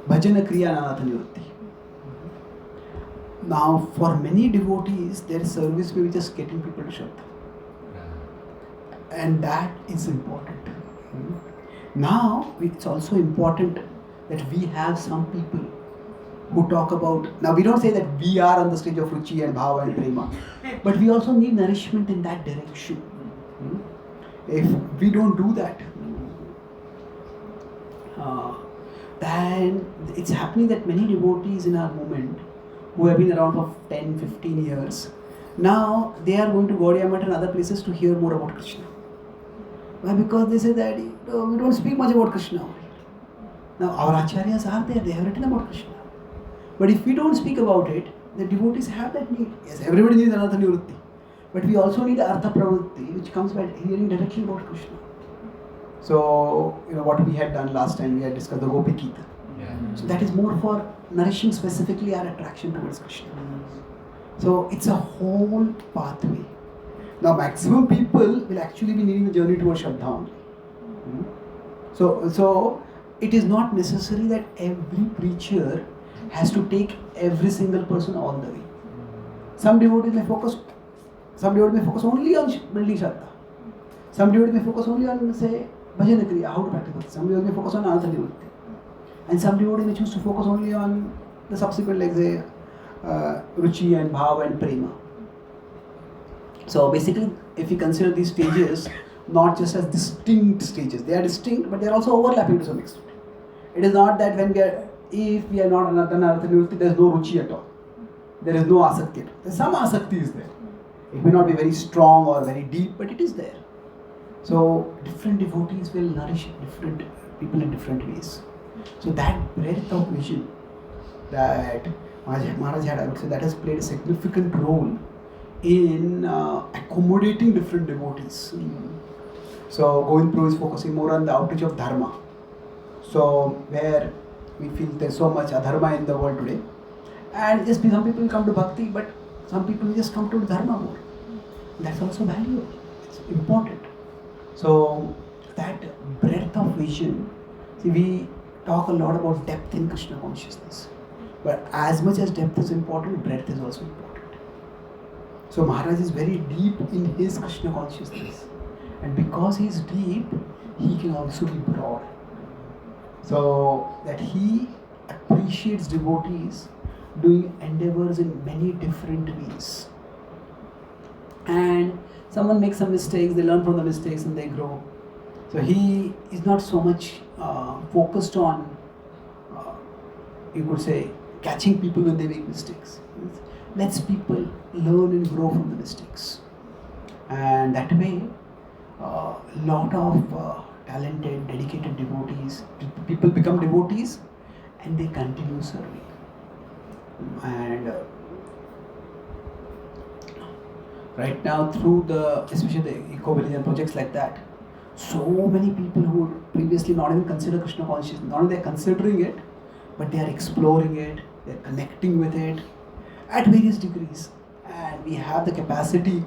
Bhajana Kriya and Anartha Nivritti. Now for many devotees, their service may be just getting people to Shraddha. And that is important. Now it's also important that we have some people who talk about, now we don't say that we are on the stage of Ruchi and Bhava and Prema, but we also need nourishment in that direction. If we don't do that, then it's happening that many devotees in our movement who have been around for 10, 15 years, now they are going to Gaudiya Math and other places to hear more about Krishna. Why? Because they say that we don't speak much about Krishna. Now our acharyas are there, they have written about Krishna. But if we don't speak about it, the devotees have that need. Yes, everybody needs Anartha Nivritti. But we also need Artha Pravritti, which comes by hearing directly about Krishna. So, what we had done last time, we had discussed the Gopi Gita. So that is more for nourishing specifically our attraction towards Krishna. So it's a whole pathway. Now maximum people will actually be needing the journey towards Shraddha only. So it is not necessary that every preacher has to take every single person all the way. Some devotees may focus only on building Shraddha. Some devotees may focus only on, say, Bhajana Kriya, how to practice it. Some devotees may focus on Anartha Nivritti. And some devotees may choose to focus only on the subsequent, like say, Ruchi and Bhava and Prema. So basically, if you consider these stages not just as distinct stages, they are distinct, but they are also overlapping to some extent. It is not that if we are not done Anartha Nivritti, there is no Ruchi at all. There is no Asakti. Some Asakti is there. It may not be very strong or very deep, but it is there. So different devotees will nourish different people in different ways. So that breadth of vision that Maharaj had, I would say, that has played a significant role in accommodating different devotees. So Govind Prabhu is focusing more on the outreach of Dharma. So where we feel there's so much adharma in the world today, and just some people will come to Bhakti, but some people will just come to Dharma more. That's also valuable. It's important. So that breadth of vision, see, we talk a lot about depth in Krishna consciousness. But as much as depth is important, breadth is also important. So Maharaj is very deep in his Krishna consciousness. And because he is deep, he can also be broad. So that he appreciates devotees doing endeavors in many different ways. And someone makes some mistakes, they learn from the mistakes and they grow. So he is not so much focused on, you could say, catching people when they make mistakes. Lets people learn and grow from the mistakes. And that way, a lot of talented, dedicated devotees, people become devotees and they continue serving. And right now, through especially the eco-religion projects like that, so many people who would previously not even consider Krishna consciousness, not only they're considering it, but they are exploring it, they're connecting with it at various degrees. And we have the capacity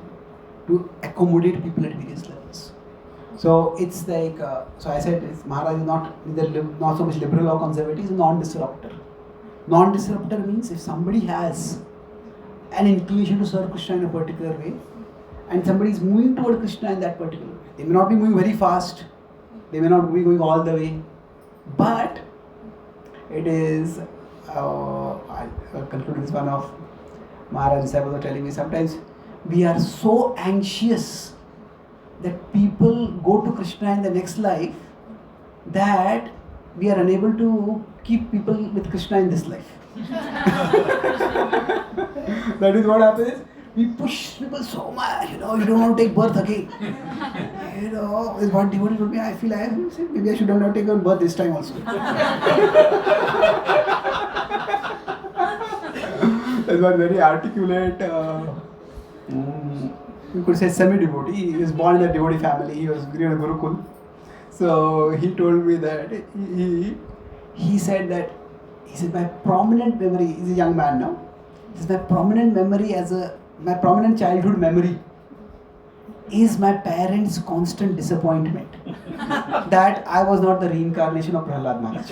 to accommodate people at various levels. So it's like, so I said, Maharaj is not so much liberal or conservative, he's a non-disruptor. Non-disruptor means if somebody has an inclination to serve Krishna in a particular way, and somebody is moving toward Krishna in that particular way. They may not be moving very fast, they may not be going all the way, but it is, I'll conclude this one of Maharaj disciples are telling me, sometimes we are so anxious that people go to Krishna in the next life that we are unable to keep people with Krishna in this life. That is what happens. We push people so much, you don't want to take birth again. Is what devotee told me. I feel maybe I should not take birth this time also. That's one very articulate, you could say semi-devotee. He was born in a devotee family. He was in a Gurukul. So he told me that he said my prominent memory, he's a young man now. He says, my prominent childhood memory is my parents' constant disappointment that I was not the reincarnation of Prahlad Maharaj.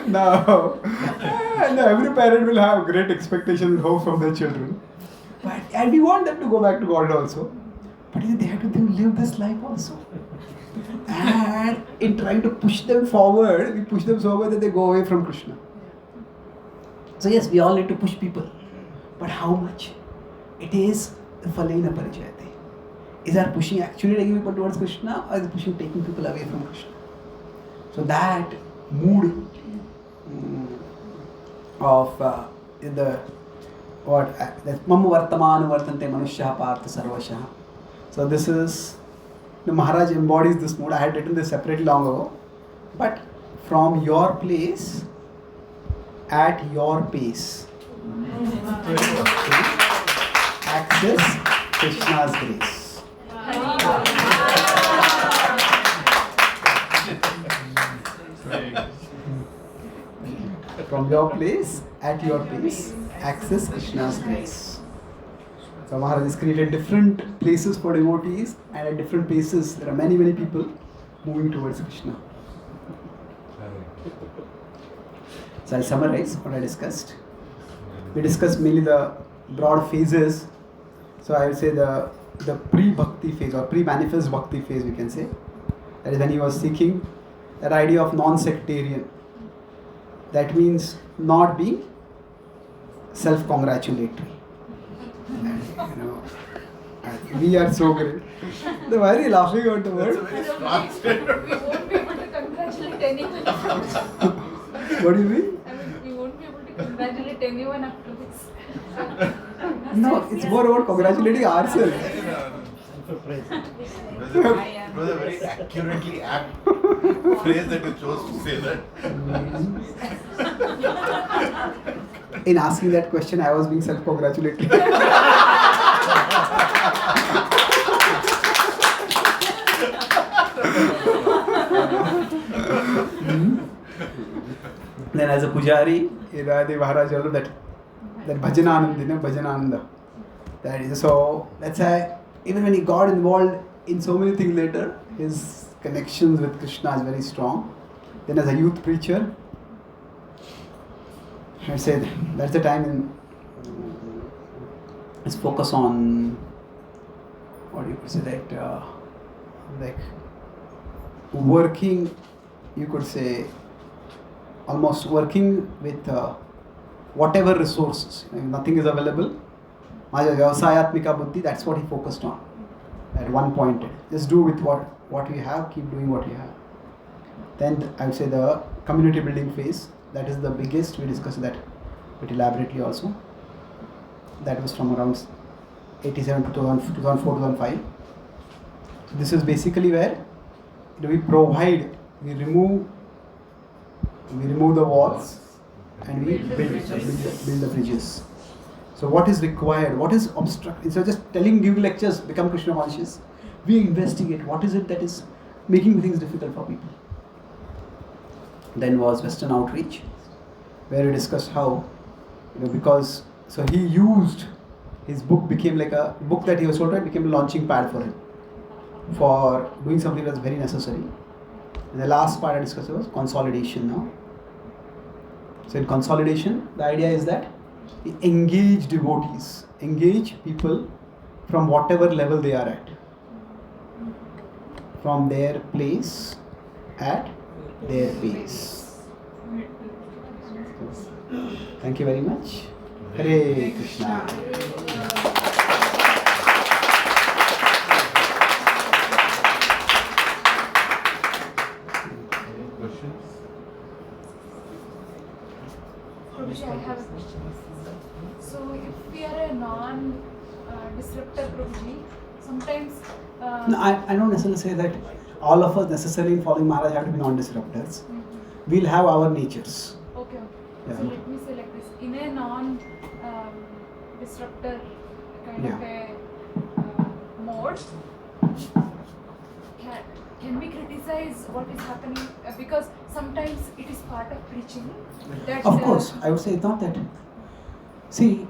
Now, every parent will have great expectations and hope from their children. And we want them to go back to God also. But they have to live this life also. And in trying to push them forward, we push them so much that they go away from Krishna. So yes, we all need to push people. But how much? It is the Falena Parijayate. Is our pushing actually taking people towards Krishna, or is it pushing taking people away from Krishna? So that mood of Mam Vartaman Vartante Manushya Partha Sarvashah. So this is, the Maharaj embodies this mood. I had written this separately long ago. But from your place, at your pace. Access Krishna's grace. From your place, at your pace, access Krishna's grace. So Maharaj has created different places for devotees, and at different paces there are many people moving towards Krishna. So I'll summarize what I discussed. We discussed mainly the broad phases. So I would say the pre-bhakti phase or pre-manifest bhakti phase, we can say. That is when he was seeking that idea of non-sectarian. That means not being self-congratulatory. We are so great. Why are you laughing at the word? We won't be able to congratulate anyone. What do you mean? We won't be able to congratulate anyone after this. No, it's more about congratulating ourselves. It was a very accurately apt phrase that you chose to say that. In asking that question, I was being self-congratulatory. Then as a pujari, the Maharaj told that Bhajanananda, That is so. That's why even when he got involved in so many things later, his connections with Krishna is very strong. Then as a youth preacher, I say that's the time in his focus on what you could say that like working, you could say almost working with whatever resources. If nothing is available, vyavasayatmika buddhi, that's what he focused on at one point. Just do with what we have, keep doing what we have. Then I would say the community building phase, that is the biggest. We discussed that bit elaborately also. That was from around 87 to 2004, 2005. So this is basically where we remove the walls and we build the bridges. So what is required? What is obstruct? Instead of just giving lectures, become Krishna conscious, we investigate what is it that is making things difficult for people. Then was Western outreach, where we discussed how, because so he used his book, became like a book that he was told, became a launching pad for him for doing something that's very necessary. And the last part I discussed was consolidation now. So in consolidation, the idea is that engage devotees, engage people from whatever level they are at, from their place at their pace. Thank you very much. Hare Krishna. Questions? Prabhuji, I have a question. So if we are a non-disruptor Prabhuji, sometimes... No, I don't necessarily say that all of us necessarily in following Maharaj have to be non-disruptors. We'll have our natures. Okay. Yeah. So let me say like this. In a non-disruptor kind of a mode, can we criticize what is happening? Because sometimes it is part of preaching. That, Of course, I would say it's not that. See,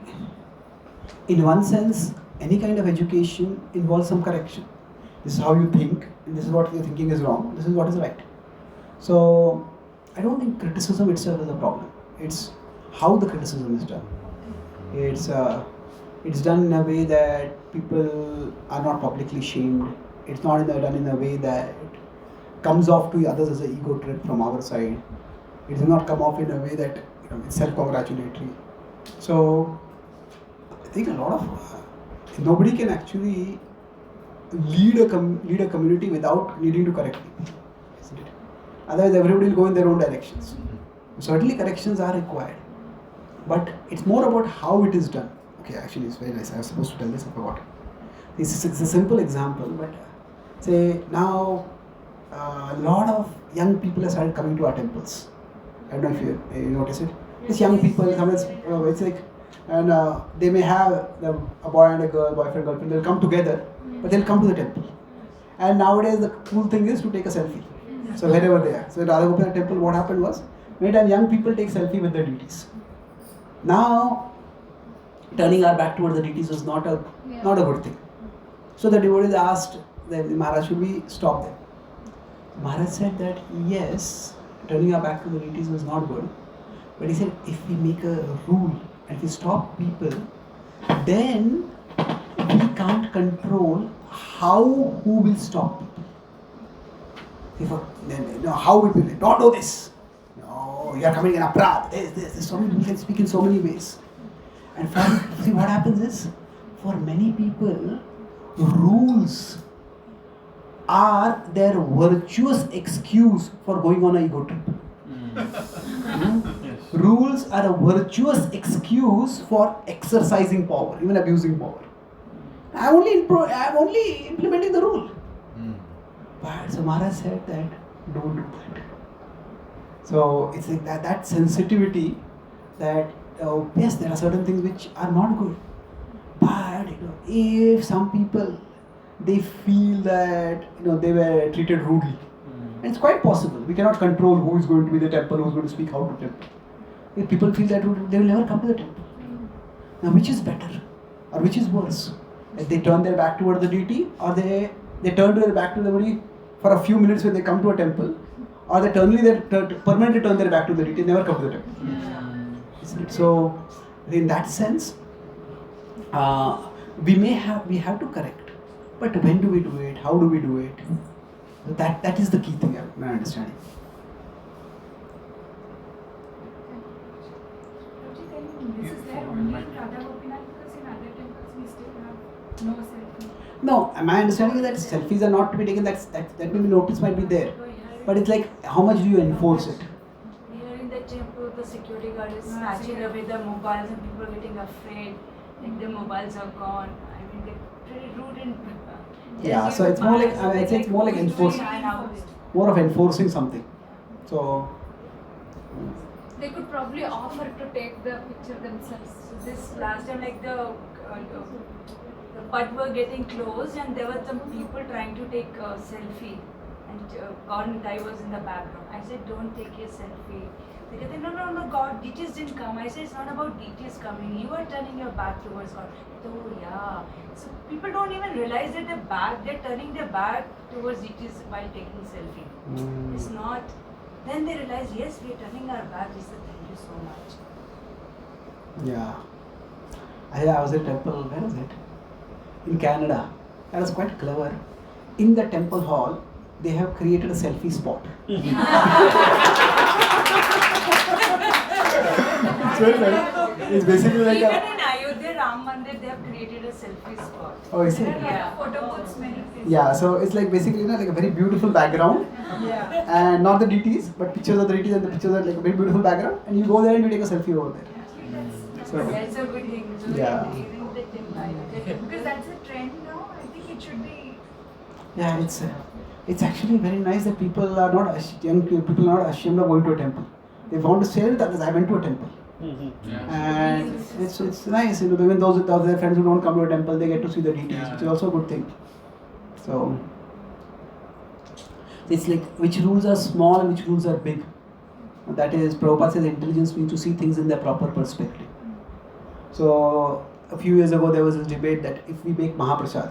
in one sense, any kind of education involves some correction. This is how you think, and this is what you're thinking is wrong, this is what is right. So, I don't think criticism itself is a problem. It's how the criticism is done. It's done in a way that people are not publicly shamed. It's not done in a way that comes off to others as an ego trip from our side. It does not come off in a way that it's self-congratulatory. So, I think a lot of nobody can actually lead a community without needing to correct people, isn't it? Otherwise, everybody will go in their own directions. Certainly, corrections are required, but it's more about how it is done. Okay, actually, it's very nice. I was supposed to tell this, I forgot. It's a simple example, but say now a lot of young people have started coming to our temples. I don't know if you notice it. These young people, it's like, and they may have a boy and a girl, boyfriend, girlfriend, they'll come together, but they'll come to the temple. And nowadays the cool thing is to take a selfie. So wherever they are. So at Radhagopala temple, what happened was, many times young people take selfie with their deities. Now, turning our back towards the deities was not a good thing. So the devotees asked the Maharaj, should we stop them? Maharaj said that yes, turning our back to the deities was not good. But he said, if we make a rule and if we stop people, then we can't control who will stop people. How it will, don't do this. No, you are coming in aparadh. This. So many people can speak in so many ways. And see what happens is, for many people, rules are their virtuous excuse for going on an ego trip. Yes. Rules are a virtuous excuse for exercising power, even abusing power. I am only implementing the rule. But so Maharaj said that don't do that. So it's like that sensitivity that yes, there are certain things which are not good. But if some people they feel that they were treated rudely, and it's quite possible. We cannot control who is going to be the temple, who is going to speak how to temple. If people feel that rudely, they will never come to the temple. Now, which is better? Or which is worse? That they turn their back toward the deity, or they turn their back to the deity for a few minutes when they come to a temple, or they permanently turn their back to the deity and never come to the temple. Isn't it? So, in that sense, we have to correct, but when do we do it? How do we do it? That is the key thing, my understanding. This is there only in Radha Gopinath, because in other temples we still have no selfie. No, my understanding is that selfies are not to be taken. That maybe notice might be there, but it's like how much do you enforce it? Here in the temple, the security guard is snatching away the mobiles and people are getting afraid. Like the mobiles are gone. I mean, they're pretty rude and. Yeah, so it's more like it's more like enforcing, more of enforcing something. So. They could probably offer to take the picture themselves. So this last time, like the butt were getting closed and there were some people trying to take a selfie and God Guy was in the background. I said, don't take a selfie. They said, no, God, DTs didn't come. I said, it's not about DTs coming. You are turning your back towards God. Oh yeah. So people don't even realize that they're turning their back towards DTs while taking selfie. It's not. Then they realize, yes, we are turning our back. They said, thank you so much. Yeah. I was at a temple, where was it? In Canada. That was quite clever. In the temple hall, they have created a selfie spot. It's very nice. It's basically like Even in Ayodhya Ram Mandir, they have created a selfie spot. Oh, is it? Yeah. Photo booths many places. Yeah, so it's like basically like a very beautiful background. Yeah. And not the deities, but pictures of the deities, and the pictures are like a very beautiful background. And you go there and you take a selfie over there. So, That's a good thing. So Yeah. even the temple. Because that's a trend now. I think it should be. yeah, it's actually very nice that people are not young people are not ashamed of going to a temple. They want to share that I went to a temple. And it's nice, even those of their friends who don't come to a temple, they get to see the deities, which is also a good thing. So it's like which rules are small and which rules are big. That is, Prabhupada says intelligence means to see things in their proper perspective. So a few years ago there was this debate that if we make Mahaprasad,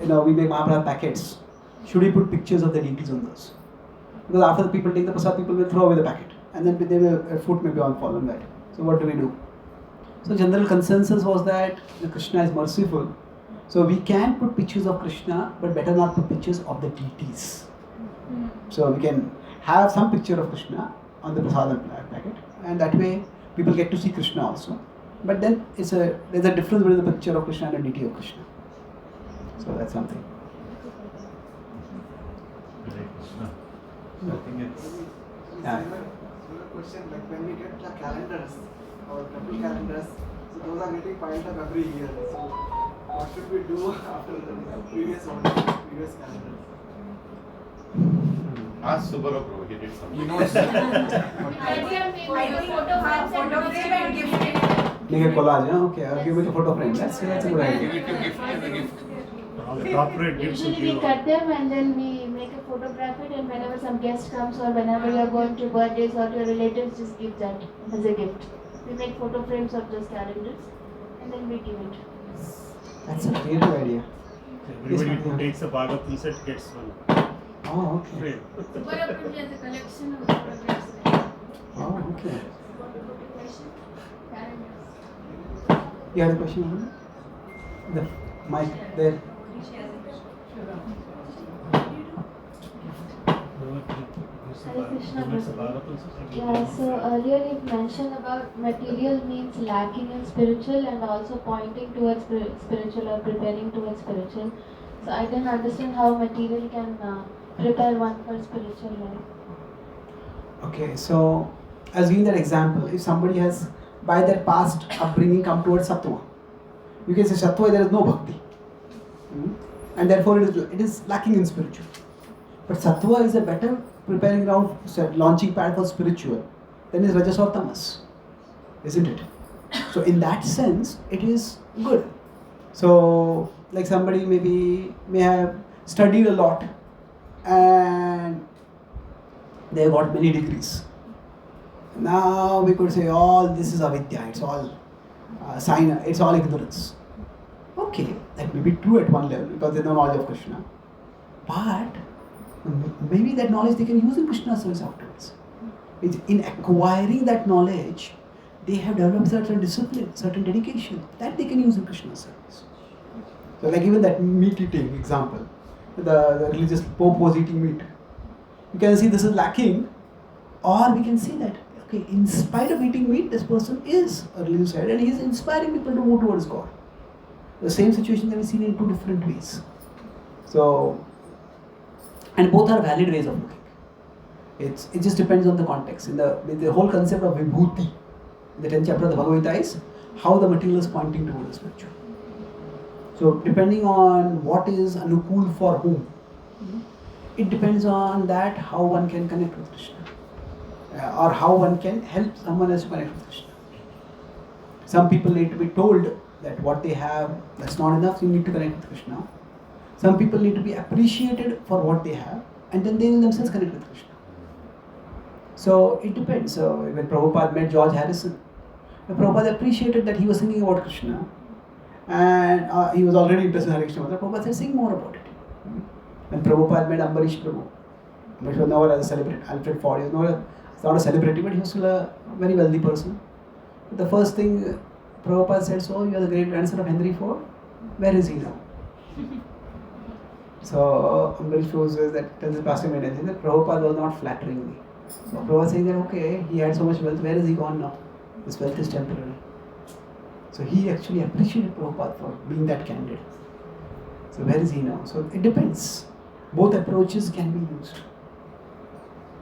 we make Mahaprasad packets, should we put pictures of the deities on those? Because after the people take the prasad, people will throw away the packet, and then a foot may be on fall on that. So what do we do? So general consensus was that Krishna is merciful, so we can put pictures of Krishna, but better not put pictures of the deities. So we can have some picture of Krishna on the prasad packet, and that way people get to see Krishna also. But then there's a difference between the picture of Krishna and the deity of Krishna. So that's something. Hare Krishna. I think it's. Yeah. Similar question, like when we get the calendars or temple calendars, so those are getting piled up every year. So what should we do after the previous calendars? Ask Subara Bro, he did something. You know, Make a collage, okay? I'll give it a photo frame. That's a good idea. All the corporate gifts will Usually we give. cut them and then we make a photograph it, and whenever some guest comes or whenever you are going to birthdays or your relatives, just give that as a gift. We make photo frames of those calendars and then we give it. That's a creative idea. Everybody who takes a Bhagavatam set gets one Oh, okay. frame. Biography has a collection of photographs. Oh, okay. Calendars. You have a question, Arun? The mic there. Hare Krishna. Yeah, so earlier you mentioned about material means lacking in spiritual and also pointing towards spiritual or preparing towards spiritual. So I didn't understand how material can prepare one for spiritual life. Okay, so as in that example, if somebody has by their past upbringing come towards sattva, you can say sattva there is no bhakti, and therefore it is lacking in spiritual. But sattva is a better preparing ground, launching pad for spiritual than is rajas or tamas, isn't it? So in that sense, it is good. So like somebody may have studied a lot and they have got many degrees. Now we could say all this is avidya, it's all it's all ignorance. okay, that may be true at one level because they know knowledge of Krishna. But maybe that knowledge they can use in Krishna's service afterwards. In acquiring that knowledge, they have developed certain discipline, certain dedication that they can use in Krishna's service. So like even that meat eating example, the religious Pope was eating meat. You can see this is lacking, or we can see that, okay, in spite of eating meat, this person is a religious head and he is inspiring people to move towards God. The same situation can be seen in two different ways. So, and both are valid ways of looking. It just depends on the context. In the whole concept of vibhuti, in the 10th chapter of the Bhagavad Gita is how the material is pointing towards the spiritual. So depending on what is anukul for whom, it depends on that how one can connect with Krishna, or how one can help someone else to connect with Krishna. Some people need to be told that what they have, that's not enough, you need to connect with Krishna. Some people need to be appreciated for what they have, and then they themselves connect with Krishna. So it depends. So when Prabhupada met George Harrison, Prabhupada appreciated that he was singing about Krishna, and he was already interested in Hare Krishna. Prabhupada said, sing more about it. When Prabhupada met Ambarish Prabhu, Ambarish was known as a celebrity. Alfred Ford, he was not a celebrity, but he was still a very wealthy person. But the first thing Prabhupada said, so you are the great grandson of Henry Ford, where is he now? So Ambarish Prabhu says that, tells the pastor that Prabhupada was not flattering me. So Prabhupada saying that, okay, he had so much wealth, where is he gone now? This wealth is temporary. So he actually appreciated Prabhupada for being that candid. So where is he now? So it depends. Both approaches can be used.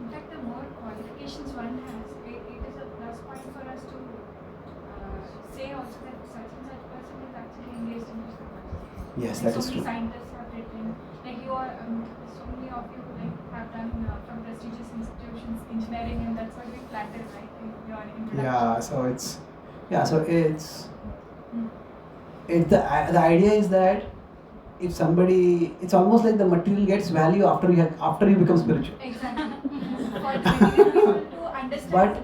In fact, the more qualifications one has, it is a plus point for us to say also that such and such person is actually engaged in Krishna consciousness. Yes, Like that is so true. many scientists have written, like you are, so many of you like have done from prestigious institutions engineering, and that's what we flattered, right? In your introduction. The idea is that if somebody, it's almost like the material gets value after you become spiritual. Exactly. For material people to understand. But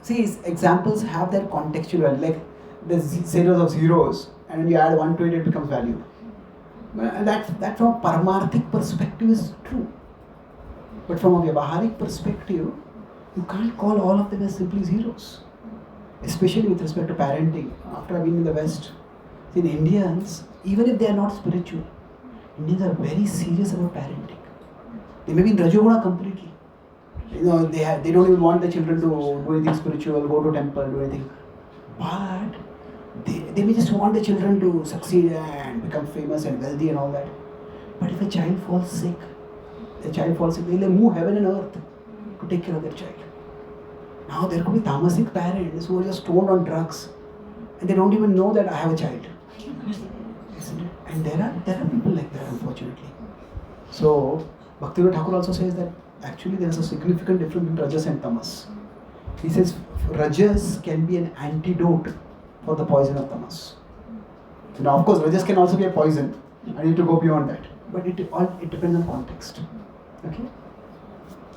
see, examples have that contextual value. Like the series of zeros, and when you add 1 to it, it becomes value. And that from a paramarthic perspective is true. But from a vyavaharik perspective, you can't call all of them as simply zeros. Especially with respect to parenting. After I've been in the West, in Indians, even if they are not spiritual, Indians are very serious about parenting. They may be in Rajoguna completely. They don't even want the children to do anything spiritual, go to temple, do anything. But they may just want the children to succeed and become famous and wealthy and all that. But if a child falls sick, they'll move heaven and earth to take care of their child. Now there could be tamasic parents who are just stoned on drugs and they don't even know that I have a child. Isn't it? And there are people like that, unfortunately. So Bhaktivinoda Thakur also says that actually there is a significant difference between Rajas and Tamas. He says Rajas can be an antidote for the poison of Tamas. So now of course Rajas can also be a poison. I need to go beyond that. But it depends on context. Okay?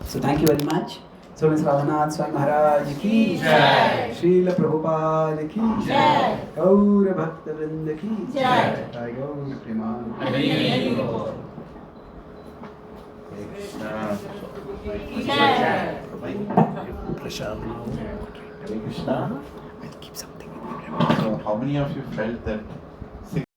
So thank you very much. So Mr. Radhanath Swami Maharaj ki Jai, Srila Prabhupada ki Jai, Gaur Bhakta Vrinda ki Jai, Gaur Preman. Krishna. I'll keep something. So how many of you felt that